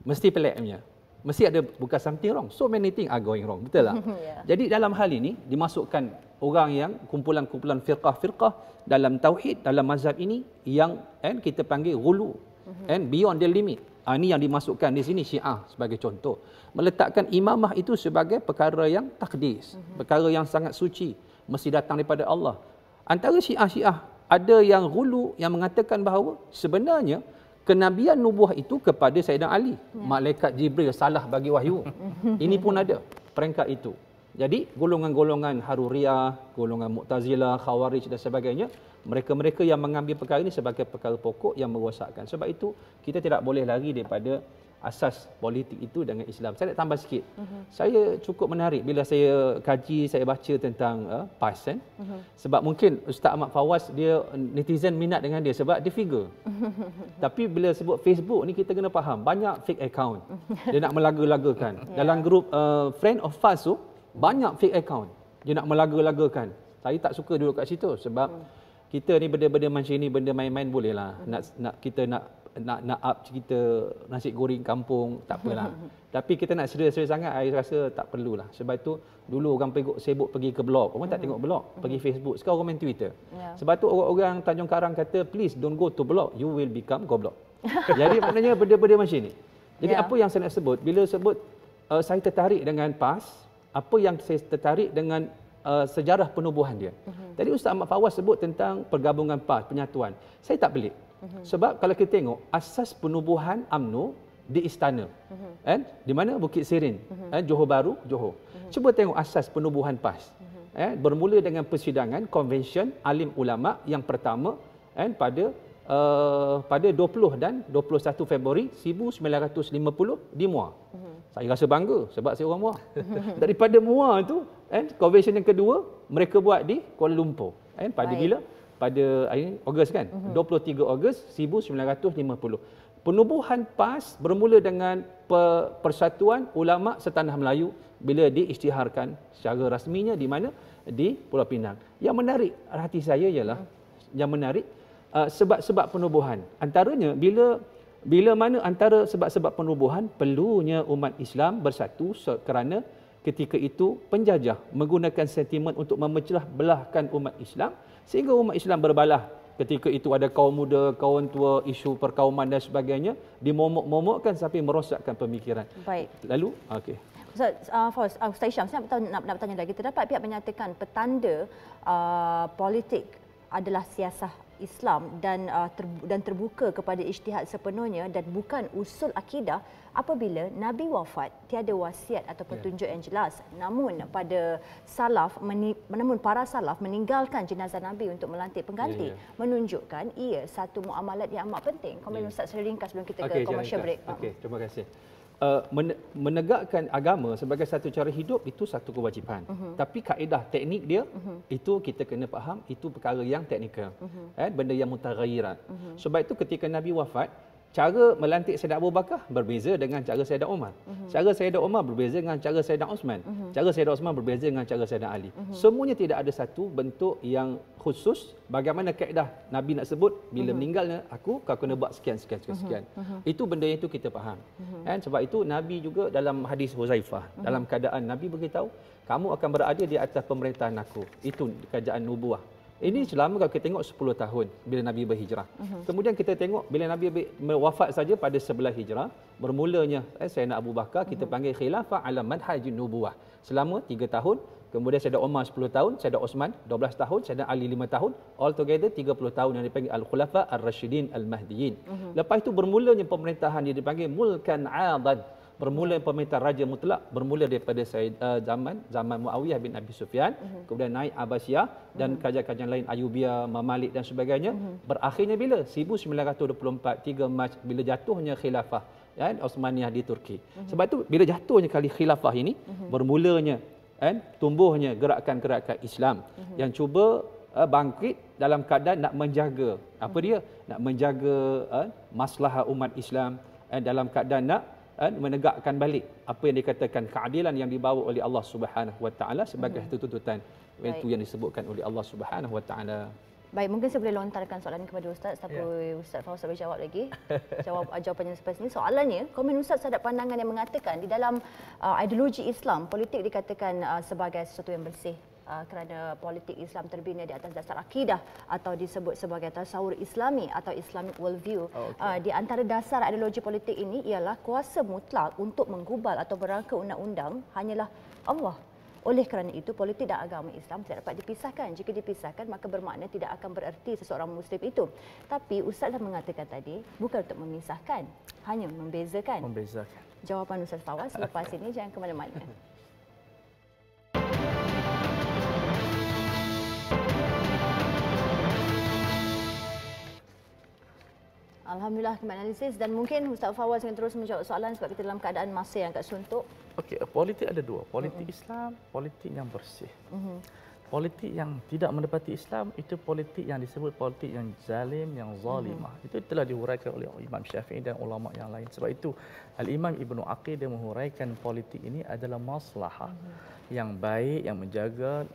Mesti peliknya. Mesti ada bukan something wrong. So many things are going wrong. Betul tak? Jadi dalam hal ini dimasukkan orang yang kumpulan-kumpulan firqah-firqah dalam tauhid, dalam mazhab ini yang kita panggil ghulu, beyond the limit. Ini yang dimasukkan di sini Syiah sebagai contoh. Meletakkan imamah itu sebagai perkara yang takdis, perkara yang sangat suci, mesti datang daripada Allah. Antara Syiah-Syiah ada yang ghulu yang mengatakan bahawa sebenarnya kenabian nubuah itu kepada Sayyidina Ali. Malaikat Jibril salah bagi wahyu. Ini pun ada peringkat itu. Jadi golongan-golongan Haruriyah, golongan Mu'tazilah, Khawarij dan sebagainya, mereka-mereka yang mengambil perkara ini sebagai perkara pokok yang merosakkan. Sebab itu kita tidak boleh lari daripada asas politik itu dengan Islam. Saya nak tambah sikit. Saya cukup menarik bila saya kaji, saya baca tentang PAS kan. Sebab mungkin Ustaz Ahmad Fawaz dia netizen minat dengan dia sebab dia figure. Tapi bila sebut Facebook ni kita kena faham banyak fake account. Dia nak melaga-lagakan. Dalam grup friend of PAS tu banyak fake account. Dia nak melaga-lagakan. Saya tak suka duduk kat situ sebab kita ni benda-benda macam ni, benda main-main boleh lah. Kita nak up cerita nasi goreng kampung, tak apalah. Tapi kita nak serius-serius sangat, saya rasa tak perlulah. Sebab itu dulu orang sibuk pergi ke blog, orang tak tengok blog, pergi Facebook. Sekarang orang main Twitter. Sebab tu orang-orang Tanjung Karang kata, please don't go to blog, you will become goblok. Jadi maknanya benda-benda macam ni. Jadi apa yang saya nak sebut, bila sebut saya tertarik dengan PAS, apa yang saya tertarik dengan sejarah penubuhan dia. Tadi Ustaz Ahmad Fawaz sebut tentang pergabungan PAS, penyatuan. Saya tak pelik. Sebab kalau kita tengok asas penubuhan UMNO di istana. Di mana? Bukit Serin. Johor Bahru, Johor. Cuba tengok asas penubuhan PAS. Bermula dengan persidangan konvensyen alim ulama yang pertama pada 20 dan 21 Februari 1950 di Muar. Saya rasa bangga sebab saya orang Muar. Daripada Muar tu, konvensyen yang kedua mereka buat di Kuala Lumpur. Pada bila? Pada Ogos kan? 23 Ogos 1950. Penubuhan PAS bermula dengan Persatuan Ulama Setanah Melayu bila diisytiharkan secara rasminya di mana? Di Pulau Pinang. Yang menarik hati saya ialah sebab-sebab penubuhan. Antaranya bila mana antara sebab-sebab penubuhan perlunya umat Islam bersatu kerana ketika itu penjajah menggunakan sentimen untuk memecah belahkan umat Islam sehingga umat Islam berbalah ketika itu ada kaum muda, kaum tua, isu perkauman dan sebagainya, dimomok-momokkan sampai merosakkan pemikiran. Baik. Lalu, okey. Ustaz Syam, saya nak bertanya lagi. Terdapat pihak menyatakan petanda politik adalah siasah Islam dan terbuka kepada ijtihad sepenuhnya dan bukan usul akidah apabila Nabi wafat tiada wasiat atau petunjuk yang jelas. Namun para salaf meninggalkan jenazah Nabi untuk melantik pengganti, menunjukkan ia satu muamalat yang amat penting. Komen Ustaz secara ringkas sebelum kita ke commercial break. Okey, terima kasih. Menegakkan agama sebagai satu cara hidup itu satu kewajipan. Tapi kaedah teknik dia itu kita kena faham, itu perkara yang teknikal. Benda yang mutaghayyirat. Sebab itu ketika Nabi wafat, cara melantik Sayyidina Abu Bakar berbeza dengan cara Sayyidina Umar. Cara Sayyidina Umar berbeza dengan cara Sayyidina Osman. Cara Sayyidina Osman berbeza dengan cara Sayyidina Ali. Semuanya tidak ada satu bentuk yang khusus bagaimana kaedah Nabi nak sebut bila meninggalnya kau kena buat sekian. Itu benda yang itu kita faham. Sebab itu Nabi juga dalam hadis Huzaifah, dalam keadaan Nabi beritahu, kamu akan berada di atas pemerintahan aku. Itu kerajaan nubuah. Ini selama kalau kita tengok 10 tahun bila Nabi berhijrah. Kemudian kita tengok bila Nabi wafat saja pada 11 hijrah, bermulanya Sayyidina Abu Bakar kita panggil khilafah ala manhajin nubuwah. Selama 3 tahun, kemudian Sayyidina Umar 10 tahun, Sayyidina Osman 12 tahun, Sayyidina Ali 5 tahun, all together 30 tahun yang dipanggil al-khulafa ar-rasyidin al-mahdiyyin. Lepas itu bermulanya pemerintahan yang dipanggil mulkan 'adan. Bermula pemerintah Raja Mutlak bermula daripada zaman Muawiyah bin Abi Sufyan, kemudian naik Abbasiyah dan kerajaan-kerajaan lain Ayubiyah, Mamalik dan sebagainya. Berakhirnya bila? 1924, 3 Mac bila jatuhnya khilafah Osmaniyah di Turki. Sebab itu bila jatuhnya kali khilafah ini bermulanya tumbuhnya gerakan-gerakan Islam yang cuba bangkit dalam keadaan nak menjaga apa dia? Nak menjaga maslahah umat Islam dalam keadaan nak menegakkan balik apa yang dikatakan keadilan yang dibawa oleh Allah Subhanahu Wa Taala sebagai satu tuntutan itu yang disebutkan oleh Allah Subhanahu Wa Taala. Baik, mungkin saya boleh lontarkan soalan ini kepada Ustaz tapi Ustaz Fawaz boleh jawab lagi. Jawapannya selepas ini. Soalannya, komen Ustaz terhadap pandangan yang mengatakan di dalam ideologi Islam, politik dikatakan sebagai sesuatu yang bersih. Kerana politik Islam terbina di atas dasar akidah atau disebut sebagai tasawur Islami atau Islamic worldview. Di antara dasar ideologi politik ini ialah kuasa mutlak untuk menggubal atau berangka undang-undang hanyalah Allah. Oleh kerana itu, politik dan agama Islam tidak dapat dipisahkan. Jika dipisahkan, maka bermakna tidak akan bererti seseorang Muslim itu. Tapi Ustaz dah mengatakan tadi, bukan untuk memisahkan, hanya membezakan. Jawapan Ustaz Fawaz selepas ini, jangan ke mana-mana. Alhamdulillah kembali analisis dan mungkin Ustaz Fawaz akan terus menjawab soalan sebab kita dalam keadaan masa yang agak suntuk. Okey, politik ada dua. Politik Islam, politik yang bersih. Politik yang tidak mendapati Islam itu politik yang disebut politik yang zalim, yang zalimah. Itu telah dihuraikan oleh Imam Syafi'i dan ulama yang lain. Sebab itu Al-Imam Ibnu Aqil dia menghuraikan politik ini adalah maslahah yang baik yang menjaga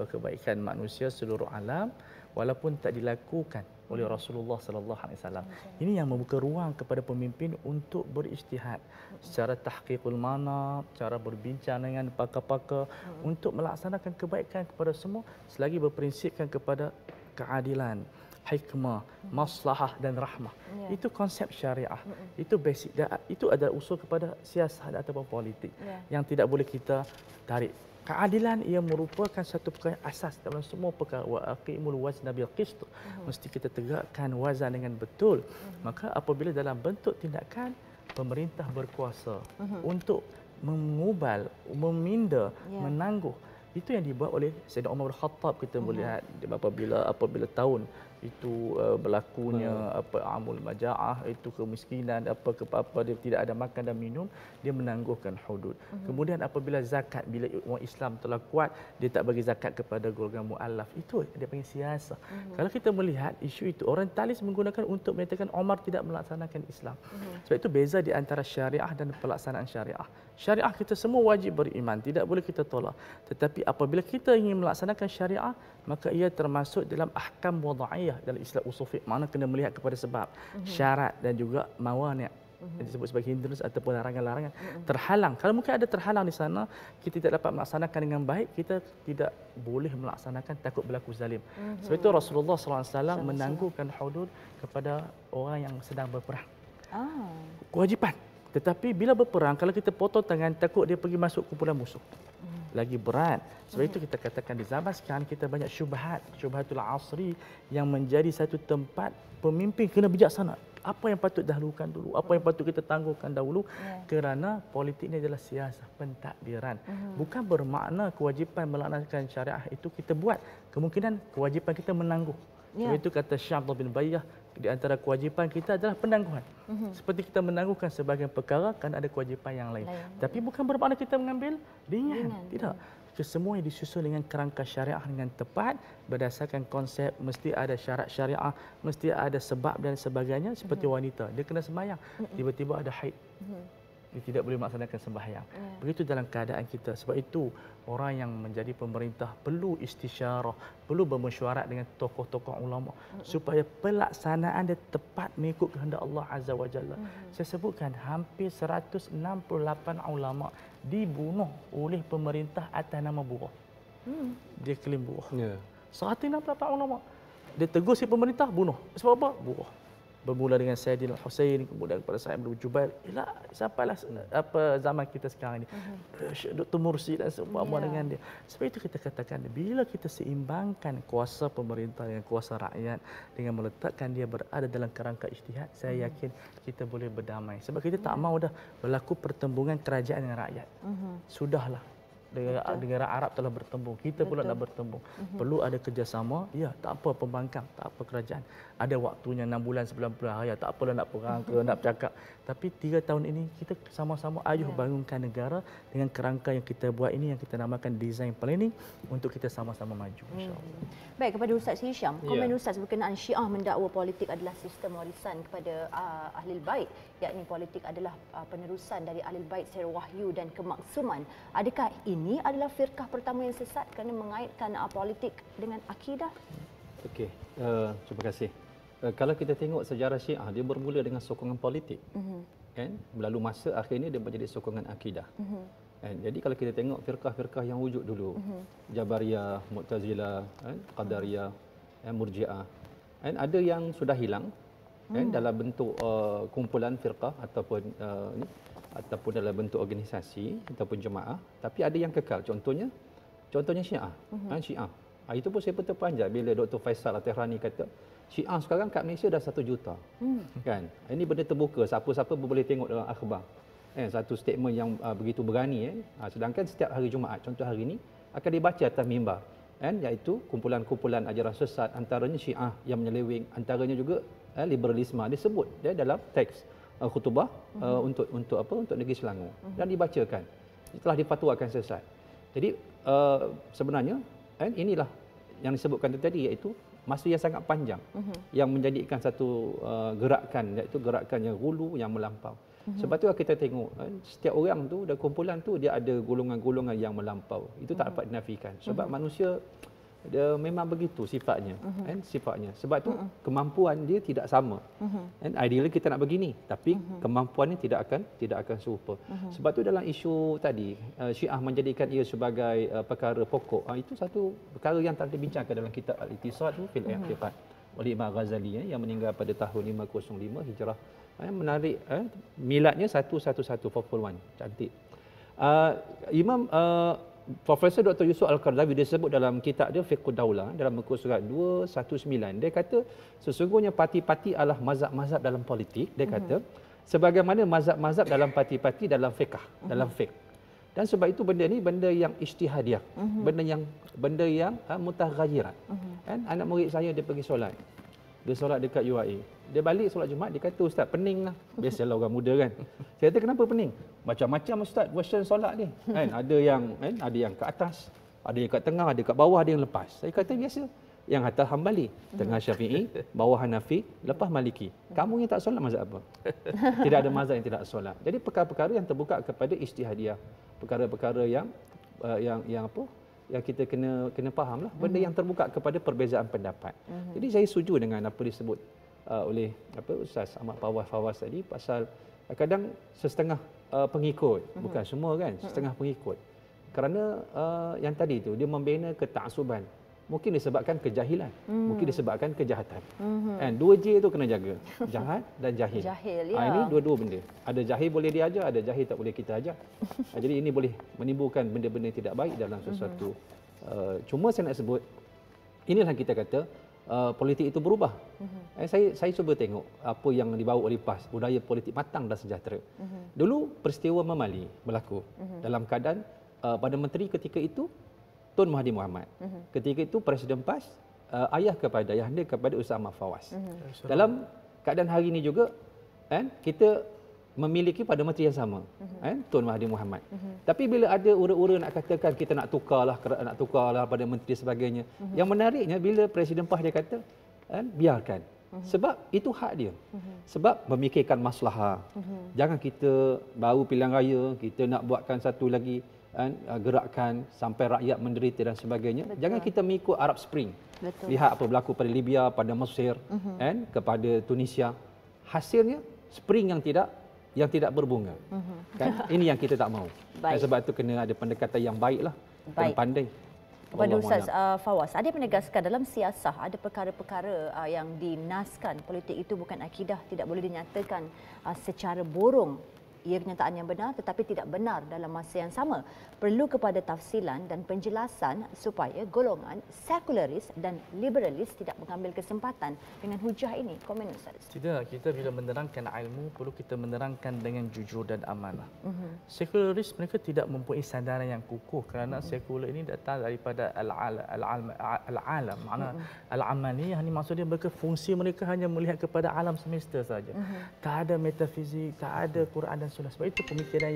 kebaikan manusia seluruh alam walaupun tak dilakukan oleh Rasulullah sallallahu alaihi wasallam. Ini yang membuka ruang kepada pemimpin untuk berijtihad secara tahqiqul manaf, cara berbincang dengan pakar-pakar untuk melaksanakan kebaikan kepada semua selagi berprinsipkan kepada keadilan, hikmah, maslahah dan rahmah. Itu konsep syariah. Itu basic. Itu adalah usul kepada siasat ataupun politik yang tidak boleh kita tarik. Keadilan ia merupakan satu perkara asas dalam semua perkara. Wa aqimul wazna bil qist. Mesti kita tegakkan wazan dengan betul. Maka apabila dalam bentuk tindakan pemerintah berkuasa untuk mengubal, meminda, menangguh, itu yang dibuat oleh Sayyidina Umar bin Khattab. Kita melihat apabila tahun itu berlakunya amul majaah, itu kemiskinan, apa dia tidak ada makan dan minum, dia menangguhkan hudud. Kemudian apabila zakat, bila umat Islam telah kuat, dia tak bagi zakat kepada golongan mualaf. Itu dia panggil siasah. Kalau kita melihat isu itu, orientalis menggunakan untuk menyatakan Umar tidak melaksanakan Islam. Sebab itu beza di antara syariah dan pelaksanaan syariah. Syariah kita semua wajib beriman, tidak boleh kita tolak. Tetapi apabila kita ingin melaksanakan syariah, maka ia termasuk dalam ahkam wada'iyah dalam Islam usul fiqh. Mana kena melihat kepada sebab, syarat dan juga mawani'. yang disebut sebagai hindrance ataupun larangan-larangan, terhalang. Kalau mungkin ada terhalang di sana, kita tidak dapat melaksanakan dengan baik, kita tidak boleh melaksanakan, takut berlaku zalim. Sebab itu Rasulullah SAW menangguhkan hudud kepada orang yang sedang berperang. Kewajipan. Tetapi bila berperang, kalau kita potong tangan, takut dia pergi masuk kumpulan musuh. Lagi berat. Sebab itu kita katakan di zaman sekarang kita banyak syubhatul asri yang menjadi satu tempat pemimpin kena bijaksana. Apa yang patut dahulukan dulu, apa yang patut kita tangguhkan dahulu, kerana politik ini adalah siasat pentadbiran. Bukan bermakna kewajipan melaksanakan syariah itu kita buat. Kemungkinan kewajipan kita menangguh. Sebab itu kata Syekh Abdullah bin Bayyah, di antara kewajipan kita adalah penangguhan. Seperti kita menangguhkan sebahagian perkara, kan ada kewajipan yang lain. Tapi bukan bermakna kita mengambil ringan. Tidak. Semua yang disusun dengan kerangka syariah dengan tepat, berdasarkan konsep, mesti ada syarat syariah, mesti ada sebab dan sebagainya. Seperti wanita, dia kena sembahyang, tiba-tiba ada haid. Dia tidak boleh melaksanakan sembahyang. Begitu dalam keadaan kita. Sebab itu orang yang menjadi pemerintah perlu istisyarah, perlu bermesyuarat dengan tokoh-tokoh ulama supaya pelaksanaan dia tepat mengikut kehendak Allah Azza wa Jalla. Saya sebutkan hampir 168 ulama dibunuh oleh pemerintah atas nama buruh. Dia klaim buruh. 168 ulama. Dia tegur si pemerintah, bunuh. Sebab apa? Buruh. Bermula dengan Sayyidina Al-Husain, kemudian kepada Sa'id bin Jubair, sampailah zaman kita sekarang ini. Dr. Mursi dan seumpama dengan dia. Sebab itu kita katakan, bila kita seimbangkan kuasa pemerintah dengan kuasa rakyat, dengan meletakkan dia berada dalam kerangka ijtihad, saya yakin kita boleh berdamai. Sebab kita tak mahu dah berlaku pertembungan kerajaan dengan rakyat. Sudahlah. Negara Arab telah bertembung, kita pula nak bertembung. Perlu ada kerjasama, ya, tak apa pembangkang, tak apa kerajaan. Ada waktunya 6 bulan, 9 bulan hari, tak apalah nak perang ke, nak bercakap. Tapi 3 tahun ini kita sama-sama ayuh bangunkan negara dengan kerangka yang kita buat ini, yang kita namakan design planning, untuk kita sama-sama maju, insya-Allah. Baik, kepada Ustaz Hisham, komen Ustaz berkenaan Syiah mendakwa politik adalah sistem warisan kepada Ahlul Bait, yakni politik adalah penerusan dari Ahlul Bait secara wahyu dan kemaksuman. Adakah ini adalah firqah pertama yang sesat kerana mengaitkan politik dengan akidah? Okey, terima kasih. Kalau kita tengok sejarah Syiah, dia bermula dengan sokongan politik. Kan? Berlalu masa akhirnya dia menjadi sokongan akidah. Kan? Jadi kalau kita tengok firqah-firqah yang wujud dulu, Jabariyah, Mu'tazilah, kan? Qadariyah, Murji'ah, kan? Ada yang sudah hilang kan? Dalam bentuk kumpulan firqah ataupun dalam bentuk organisasi ataupun jemaah, tapi ada yang kekal. Contohnya Syiah. Syiah. Itu pun saya terpanjang bila Dr. Faisal Al-Tehrani kata Syiah sekarang kat Malaysia dah 1 juta. Kan? Ini benda terbuka, siapa-siapa boleh tengok dalam akhbar. Satu statement yang begitu berani. Sedangkan setiap hari Jumaat, contoh hari ini, akan dibaca atas mimbar. Iaitu kumpulan-kumpulan ajaran sesat, antaranya Syiah yang menyeleweng, antaranya juga liberalisme disebut dalam teks khutbah untuk negeri Selangor dan dibacakan. Telah difatwakan sesat. Jadi sebenarnya inilah yang disebutkan tadi, iaitu masa yang sangat panjang yang menjadikan satu gerakan, iaitu gerakan yang hulu yang melampau. Sebab tu kita tengok setiap orang tu dan kumpulan tu dia ada golongan-golongan yang melampau. Itu tak dapat dinafikan. Sebab manusia dia memang begitu sifatnya, sifatnya. Sebab tu kemampuan dia tidak sama. Idealnya kita nak begini, tapi kemampuannya tidak akan serupa. Sebab tu dalam isu tadi Syiah menjadikan ia sebagai perkara pokok. Itu satu perkara yang tak dibincangkan dalam kitab Al-Ittisad fil I'tiqad oleh Imam Ghazali yang meninggal pada tahun 505 Hijrah. Menarik, miladnya 11141, cantik. Imam Profesor Dr. Yusuf Al-Qaradawi dia sebut dalam kitab dia Fiqhud Daulah dalam muka surat 219, dia kata sesungguhnya parti-parti adalah mazhab-mazhab dalam politik. Dia kata sebagaimana mazhab-mazhab dalam parti-parti dalam fiqh, dalam fiqh. Dan sebab itu benda ni benda yang ijtihadiah, benda yang mutaghayyirat. Kan anak murid saya dia pergi solat. Dia solat dekat UAE. Dia balik solat Jumaat, dia kata, Ustaz, pening lah. Biasalah orang muda kan. Saya kata, kenapa pening? Macam-macam Ustaz, version solat ni. Kan? Ada yang ke atas, ada yang kat tengah, ada kat bawah, ada yang lepas. Saya kata, biasa. Yang atas Hambali, tengah Syafi'i, bawah Hanafi, lepas Maliki. Kamu yang tak solat mazhab apa? Tidak ada mazhab yang tidak solat. Jadi perkara-perkara yang terbuka kepada ijtihadiah. Perkara-perkara yang kita kena faham lah, benda yang terbuka kepada perbezaan pendapat. Jadi saya setuju dengan apa disebut oleh Ustaz Ahmad Fawaz tadi pasal kadang setengah pengikut, bukan semua kan, setengah pengikut. Kerana yang tadi tu dia membina ketaksuban. Mungkin disebabkan kejahilan, mungkin disebabkan kejahatan. And 2J tu kena jaga. Jahat dan jahil. Jahil, ya. Ini dua-dua benda. Ada jahil boleh diajar, ada jahil tak boleh kita ajar. Jadi ini boleh menimbulkan benda-benda tidak baik dalam sesuatu. Cuma saya nak sebut, inilah kita kata politik itu berubah. Saya cuba tengok apa yang dibawa oleh PAS, budaya politik matang dan sejahtera. Dulu peristiwa Memali berlaku dalam keadaan pada menteri ketika itu Tun Mahathir Mohamad. Ketika itu Presiden PAS ayah anda kepada Ustaz Ahmad Fawaz. Dalam keadaan hari ini juga kita memiliki pada menteri yang sama, Tun Mahathir Mohamad. Tapi bila ada ura-ura nak katakan kita nak tukarlah pada menteri sebagainya. Yang menariknya bila Presiden PAS dia kata biarkan. Sebab itu hak dia. Sebab memikirkan maslahah. Jangan kita baru pilihan raya, kita nak buatkan satu lagi gerakan sampai rakyat menderita dan sebagainya. Betul. Jangan kita mengikut Arab Spring. Betul. Lihat apa berlaku pada Libya, pada Mesir, kepada Tunisia. Hasilnya spring yang tidak berbunga. Kan? Ini yang kita tak mahu. Dan sebab itu kena ada pendekatan yang baiklah, yang pandai. Kepada Ustaz Fawaz, ada yang menegaskan dalam siasah ada perkara-perkara yang dinaskan politik itu bukan akidah, tidak boleh dinyatakan secara borong. Ia kenyataan yang benar tetapi tidak benar dalam masa yang sama. Perlu kepada tafsilan dan penjelasan supaya golongan sekularis dan liberalis tidak mengambil kesempatan dengan hujah ini. Komen Ustaz. Tidak, kita bila menerangkan ilmu perlu kita menerangkan dengan jujur dan amanah. Sekularis mereka tidak mempunyai sandaran yang kukuh kerana sekular ini datang daripada al-alam. Makna al-amaliyah ini maksudnya mereka fungsi mereka hanya melihat kepada alam semesta saja. Tak ada metafizik, tak ada Quran dan Sunnah. Sebab itu pemikiran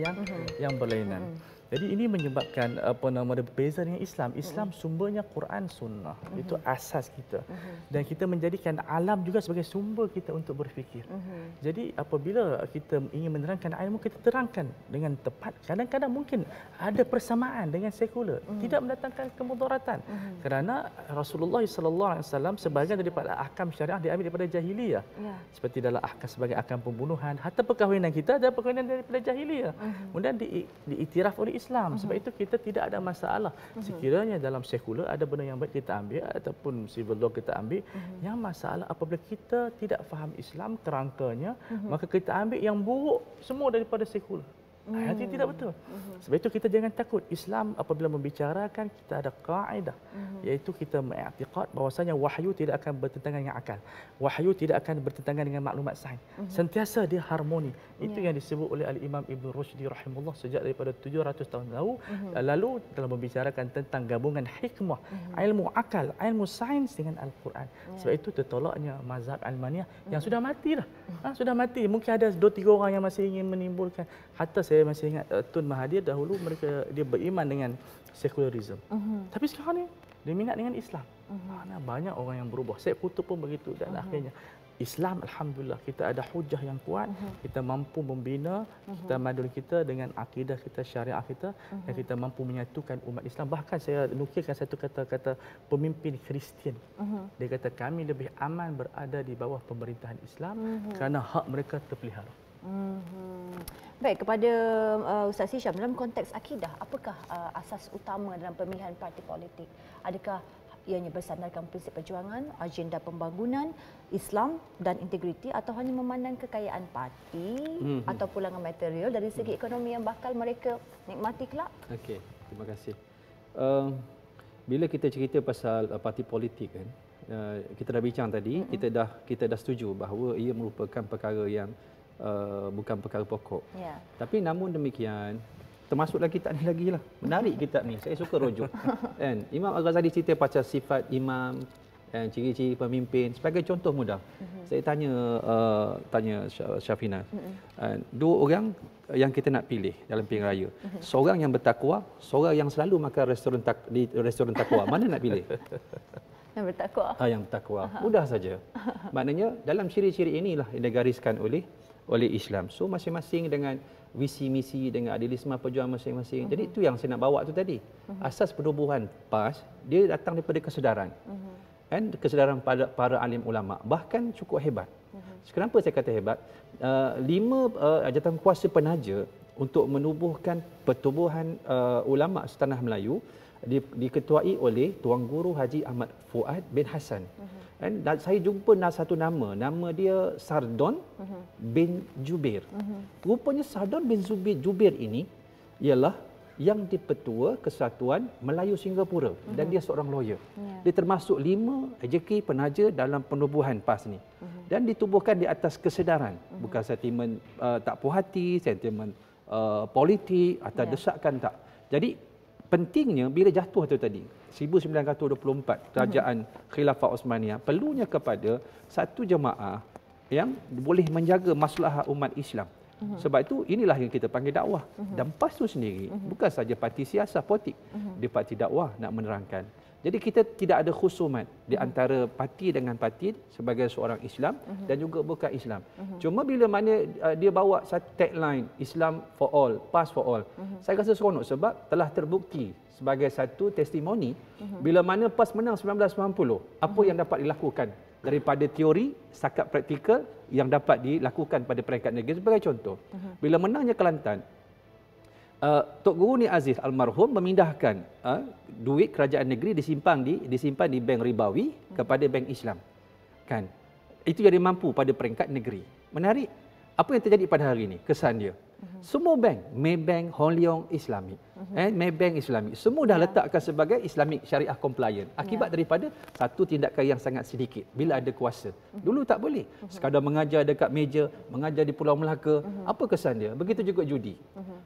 yang berlainan. Jadi ini menyebabkan berbeza dengan Islam. Islam sumbernya Quran Sunnah. Itu asas kita. Dan kita menjadikan alam juga sebagai sumber kita untuk berfikir. Jadi apabila kita ingin menerangkan ilmu, kita terangkan dengan tepat. Kadang-kadang mungkin ada persamaan dengan sekular. Tidak mendatangkan kemudaratan. Kerana Rasulullah SAW sebahagian daripada ahkam syariah diambil daripada jahiliyah. Seperti dalam ahkam sebagai ahkam pembunuhan. Hatta perkahwinan kita ada perkahwinan daripada jahiliyah. Kemudian diiktiraf oleh Islam. Sebab itu kita tidak ada masalah. Sekiranya dalam sekular ada benda yang baik kita ambil ataupun civil law kita ambil. Yang masalah apabila kita tidak faham Islam kerangkanya, maka kita ambil yang buruk semua daripada sekular. Itu tidak betul. Sebab itu kita jangan takut. Islam apabila membicarakan kita ada kaedah, iaitu kita mengiktikad bahawasanya wahyu tidak akan bertentangan dengan akal. Wahyu tidak akan bertentangan dengan maklumat sains. Sentiasa dia harmoni. Itu yang disebut oleh Al-Imam Ibn Rushdi rahimahullah sejak daripada 700 tahun lalu dalam membicarakan tentang gabungan hikmah, ilmu akal, ilmu sains dengan Al-Quran. Sebab itu tertolaknya mazhab Almaniyah yang sudah mati dah. Sudah mati. Mungkin ada 2-3 orang yang masih ingin menimbulkan. Hatta saya masih ingat Tun Mahathir dahulu dia beriman dengan sekularisme. Tapi sekarang ni dia minat dengan Islam. Banyak orang yang berubah. Syed Qutb pun begitu dan akhirnya Islam alhamdulillah kita ada hujah yang kuat, kita mampu membina kita madun kita dengan akidah kita, syariah kita dan kita mampu menyatukan umat Islam. Bahkan saya nukilkan satu kata-kata pemimpin Kristian. Dia kata kami lebih aman berada di bawah pemerintahan Islam kerana hak mereka terpelihara. Baik, kepada Ustaz Hisham, dalam konteks akidah, apakah asas utama dalam pemilihan parti politik? Adakah ianya bersandarkan prinsip perjuangan, agenda pembangunan, Islam dan integriti, atau hanya memandang kekayaan parti atau pulangan material dari segi ekonomi yang bakal mereka nikmati kelak? Okey, terima kasih. Bila kita cerita pasal parti politik kan, kita dah bincang tadi, kita dah setuju bahawa ia merupakan perkara yang bukan perkara pokok. Tapi namun demikian, termasuklah kitab ni lagi lah. Menarik kitab ni. Saya suka rujuk. Kan? Imam Al-Ghazali cerita pasal sifat imam, ciri-ciri pemimpin. Sebagai contoh mudah, saya tanya Syafina. 2 orang yang kita nak pilih dalam pilihan raya. Seorang yang bertakwa, seorang yang selalu makan di restoran takwa. Mana nak pilih? Yang bertakwa. Yang bertakwa. Mudah saja. Maknanya dalam ciri-ciri inilah yang digariskan oleh Islam. So masing-masing dengan visi misi, dengan idealisme perjuangan masing-masing. Jadi itu yang saya nak bawa tu tadi. Asas penubuhan PAS dia datang daripada kesedaran. Dan kesedaran para alim ulama bahkan cukup hebat. Kenapa saya kata hebat? 5 jawatan kuasa penaja untuk menubuhkan pertubuhan ulama setanah Melayu diketuai oleh Tuan Guru Haji Ahmad Fuad bin Hassan. Dan saya jumpa satu nama dia Sardon bin Jubair. Rupanya Sardon bin Jubair ini ialah yang dipetua Kesatuan Melayu Singapura dan dia seorang lawyer. Dia termasuk 5 AJK penaja dalam penubuhan PAS ni. Dan ditubuhkan di atas kesedaran, bukan sentimen tak puas hati, sentimen politik atau desakan tak. Jadi pentingnya bila jatuh tu tadi 1924 kerajaan Khilafah Osmaniyah, perlunya kepada satu jemaah yang boleh menjaga maslahah umat Islam. Sebab itu inilah yang kita panggil dakwah. Dan PAS tu sendiri bukan saja parti siasat politik, dia parti dakwah nak menerangkan. Jadi kita tidak ada khusumat di antara parti dengan parti sebagai seorang Islam dan juga bukan Islam. Cuma bila mana dia bawa satu tagline Islam for all, PAS for all. Saya rasa seronok sebab telah terbukti sebagai satu testimoni bila mana PAS menang 1990, apa yang dapat dilakukan daripada teori setakat praktikal yang dapat dilakukan pada peringkat negeri. Sebagai contoh, bila menangnya Kelantan, Tok Guru Ni Aziz almarhum memindahkan duit kerajaan negeri disimpan di bank ribawi kepada bank Islam. Kan? Itu jadi mampu pada peringkat negeri. Menarik. Apa yang terjadi pada hari ini? Kesan dia. Semua bank, Maybank, Hong Leong Islamic, Maybank Islamic, semua dah letakkan sebagai Islamic Syariah Compliant. Akibat daripada satu tindakan yang sangat sedikit bila ada kuasa. Dulu tak boleh. Sekadar mengajar dekat meja, mengajar di Pulau Melaka, apa kesan dia? Begitu juga judi.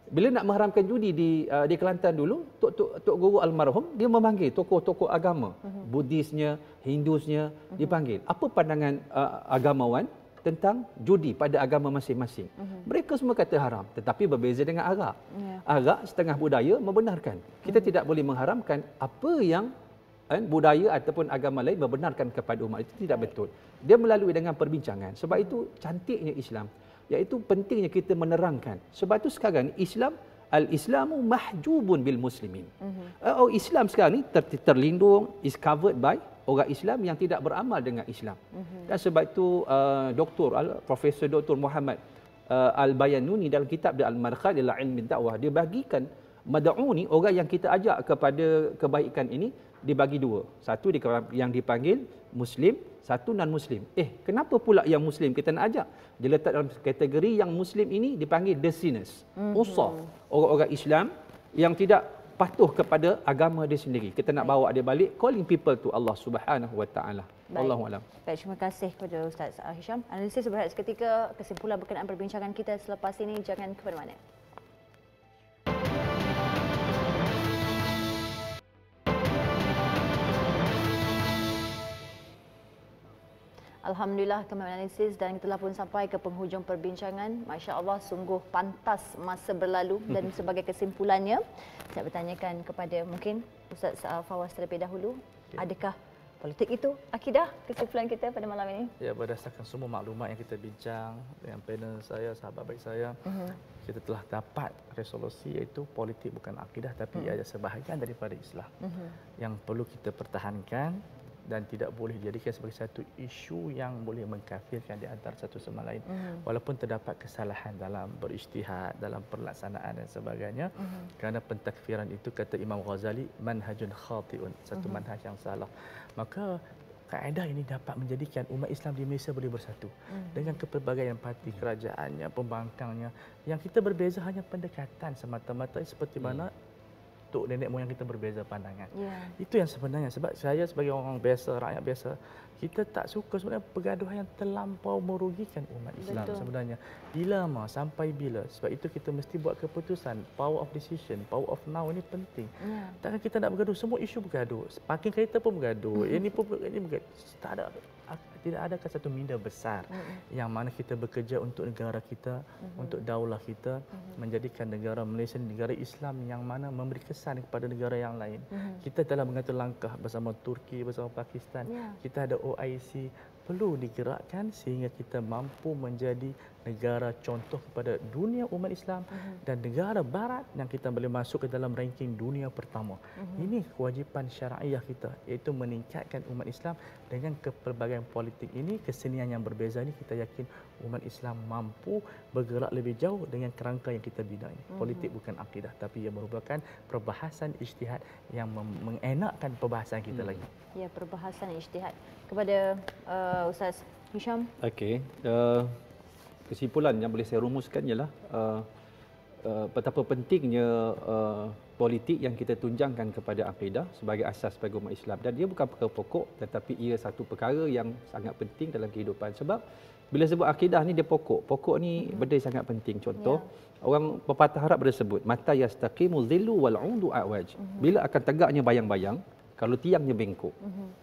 Bila nak mengharamkan judi di Kelantan dulu, Tok Guru almarhum dia memanggil tokoh-tokoh agama, Buddhisnya, Hindusnya dipanggil. Apa pandangan agamawan tentang judi pada agama masing-masing? Mereka semua kata haram, tetapi berbeza dengan arak. Arak setengah budaya membenarkan. Kita tidak boleh mengharamkan apa yang budaya ataupun agama lain membenarkan kepada umat. Itu tidak betul. Dia melalui dengan perbincangan. Sebab itu cantiknya Islam, iaitu pentingnya kita menerangkan. Sebab itu sekarang Islam, al-Islamu mahjubun bil muslimin. Islam sekarang ni terlindung, is covered by orang Islam yang tidak beramal dengan Islam. Dan sebab itu Profesor Dr. Muhammad Al-Bayanuni dalam kitab dia Al-Markhad ila Ilmi Dakwah, dia bagikan mad'uni, orang yang kita ajak kepada kebaikan ini, dibagi 2. Satu yang dipanggil Muslim, satu non-Muslim. Kenapa pula yang Muslim kita nak ajak? Dia letak dalam kategori yang Muslim ini dipanggil the sinners, usah, orang-orang Islam yang tidak patuh kepada agama dia sendiri. Kita nak bawa dia balik, calling people to Allah Subhanahu wa taala. Wallahu alam. Baik, terima kasih kepada Ustaz Hisham. Analisis berehat seketika, kesimpulan berkenaan perbincangan kita selepas ini, jangan ke mana-mana. Alhamdulillah, kami analisis dan kita pun sampai ke penghujung perbincangan. Masya Allah, sungguh pantas masa berlalu. Dan sebagai kesimpulannya, saya bertanyakan kepada mungkin Ustaz Fawaz terlebih dahulu, adakah politik itu akidah? Kesimpulan kita pada malam ini. Ya, berdasarkan semua maklumat yang kita bincang dengan panel saya, sahabat baik saya, kita telah dapat resolusi iaitu politik bukan akidah tapi ia sebahagian daripada Islam yang perlu kita pertahankan dan tidak boleh dijadikan sebagai satu isu yang boleh mengkafirkan di antara satu sama lain. Walaupun terdapat kesalahan dalam berijtihad, dalam pelaksanaan dan sebagainya, kerana pentakfiran itu kata Imam Ghazali manhajun khati'un, satu manhaj yang salah. Maka kaedah ini dapat menjadikan umat Islam di Malaysia boleh bersatu dengan kepelbagaian parti kerajaannya, pembangkangnya. Yang kita berbeza hanya pendekatan semata-mata, seperti mana tok nenek moyang kita berbeza pandangan. Itu yang sebenarnya, sebab saya sebagai orang biasa, rakyat biasa, kita tak suka sebenarnya pergaduhan yang terlampau merugikan umat Islam. Sebenarnya bila sampai bila? Sebab itu kita mesti buat keputusan. Power of decision, power of now ini penting. Takkan kita nak bergaduh, semua isu bergaduh. Parking kereta pun bergaduh, ini pun ini bergaduh. Tidak adakah satu minda besar yang mana kita bekerja untuk negara kita, untuk daulah kita, menjadikan negara Malaysia negara Islam yang mana memberi kesan kepada negara yang lain. Kita telah mengatur langkah bersama Turki, bersama Pakistan. Kita ada OIC, perlu digerakkan sehingga kita mampu menjadi negara contoh kepada dunia umat Islam dan negara barat yang kita boleh masuk ke dalam ranking dunia pertama. Ini kewajipan syariah kita, iaitu meningkatkan umat Islam dengan kepelbagaian politik ini, kesenian yang berbeza ini. Kita yakin umat Islam mampu bergerak lebih jauh dengan kerangka yang kita bina ini. Politik bukan akidah, tapi ia merupakan perbahasan ijtihad yang mengenakkan perbahasan kita lagi. Ya, perbahasan ijtihad. Kepada Ustaz Hisham. Okey. Kesimpulan yang boleh saya rumuskan ialah betapa pentingnya politik yang kita tunjangkan kepada akidah sebagai asas bagi umat Islam. Dan dia bukan perkara pokok, tetapi ia satu perkara yang sangat penting dalam kehidupan. Sebab bila sebut akidah ni dia pokok. Pokok ni benda yang sangat penting. Contoh, orang pepatah Arab bersebut, mata yastaqimul dhillu wal 'udu a'waj. Bila akan tegaknya bayang-bayang, kalau tiangnya bengkok.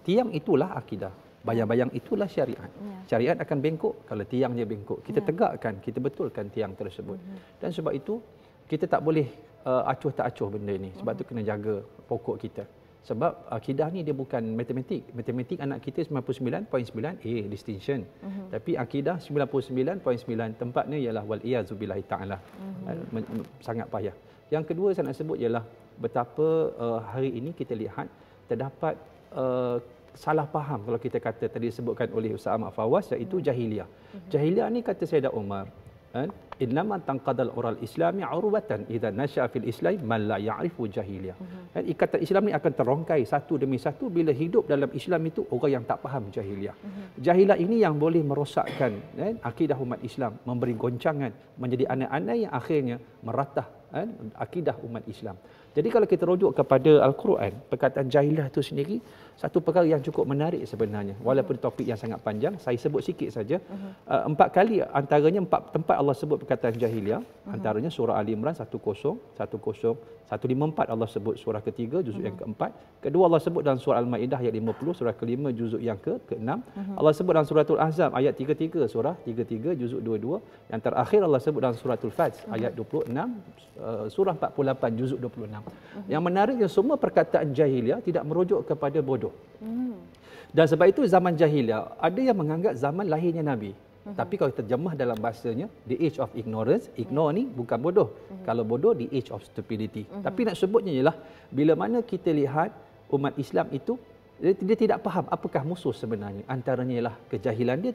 Tiang itulah akidah. Bayang-bayang itulah syariat. Syariat akan bengkok kalau tiangnya bengkok. Kita tegakkan, kita betulkan tiang tersebut. Dan sebab itu, kita tak boleh acuh tak acuh benda ini. Sebab tu kena jaga pokok kita. Sebab akidah ni dia bukan matematik. Matematik anak kita 99.9 A, distinction. Tapi akidah 99.9 tempatnya ialah wal iyazu billahi ta'ala. Sangat payah. Yang kedua saya nak sebut ialah betapa hari ini kita lihat terdapat salah faham kalau kita kata tadi disebutkan oleh Ustaz Ahmad Fawaz, iaitu jahiliah. Jahiliah ni kata Sayyidah Umar, innama tanqadal ural islami urwatan idza nasha'a fil islam man la ya'rifu jahiliyah. Ikatan Islam ni akan terongkai satu demi satu bila hidup dalam Islam itu orang yang tak faham jahiliyah. Jahiliyah ini yang boleh merosakkan akidah umat Islam, memberi goncangan, menjadi anai-anai yang akhirnya meratah akidah umat Islam. Jadi kalau kita rujuk kepada Al-Quran, perkataan jahiliyah itu sendiri satu perkara yang cukup menarik sebenarnya. Walaupun topik yang sangat panjang, saya sebut sikit saja. 4 kali antaranya 4 tempat Allah sebut perkataan jahiliyah. Antaranya surah Ali Imran 10, 154 Allah sebut surah ketiga juzuk yang keempat. Kedua Allah sebut dalam surah Al-Maidah ayat 50 surah kelima juzuk yang ke-6. Allah sebut dalam suratul Ahzab ayat 33 surah 33 juzuk 22. Yang terakhir Allah sebut dalam suratul Fajr ayat 26 surah 48 juzuk 26. Yang menariknya semua perkataan jahiliyah tidak merujuk kepada bodoh. Dan sebab itu zaman jahiliyah ada yang menganggap zaman lahirnya Nabi. Tapi kalau terjemah dalam bahasanya, the age of ignorance, ignore ni bukan bodoh. Kalau bodoh, the age of stupidity. Tapi nak sebutnya ialah, bila mana kita lihat umat Islam itu, dia tidak faham apakah musuh sebenarnya. Antaranya ialah kejahilan dia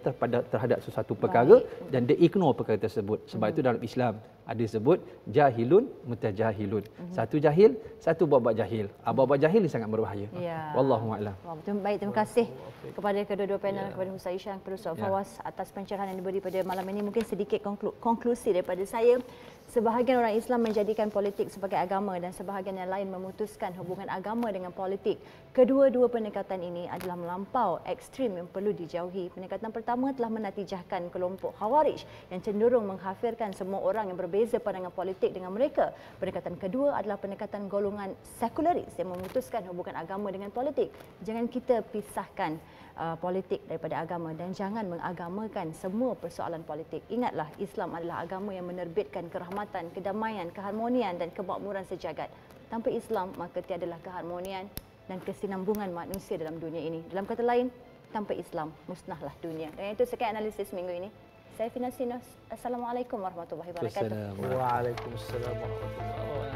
terhadap sesuatu perkara dan dia ignore perkara tersebut. Sebab itu dalam Islam ada sebut jahilun mutajahilun. Satu jahil, satu buat-buat jahil. Buat-buat jahil sangat berbahaya. Wallahu a'lam. Baik, terima kasih kepada kedua-dua panel, kepada Ustaz Hisham, kepada Ustaz Fawaz atas pencerahan yang diberi pada malam ini. Mungkin sedikit konklusi daripada saya. Sebahagian orang Islam menjadikan politik sebagai agama dan sebahagian yang lain memutuskan hubungan agama dengan politik. Kedua-dua pendekatan ini adalah melampau ekstrim yang perlu dijauhi. Pendekatan pertama telah menatijahkan kelompok Khawarij yang cenderung menghafirkan semua orang yang berbeza pandangan politik dengan mereka. Pendekatan kedua adalah pendekatan golongan sekularis yang memutuskan hubungan agama dengan politik. Jangan kita pisahkan politik daripada agama dan jangan mengagamakan semua persoalan politik. Ingatlah, Islam adalah agama yang menerbitkan kerahmatan, kedamaian, keharmonian dan kemakmuran sejagat. Tanpa Islam, maka tiadalah keharmonian dan kesinambungan manusia dalam dunia ini. Dalam kata lain, tanpa Islam, musnahlah dunia. Dan itu sekian analisis minggu ini. Saya Fina Sinus. Assalamualaikum warahmatullahi wabarakatuh. Waalaikumsalam warahmatullahi wabarakatuh.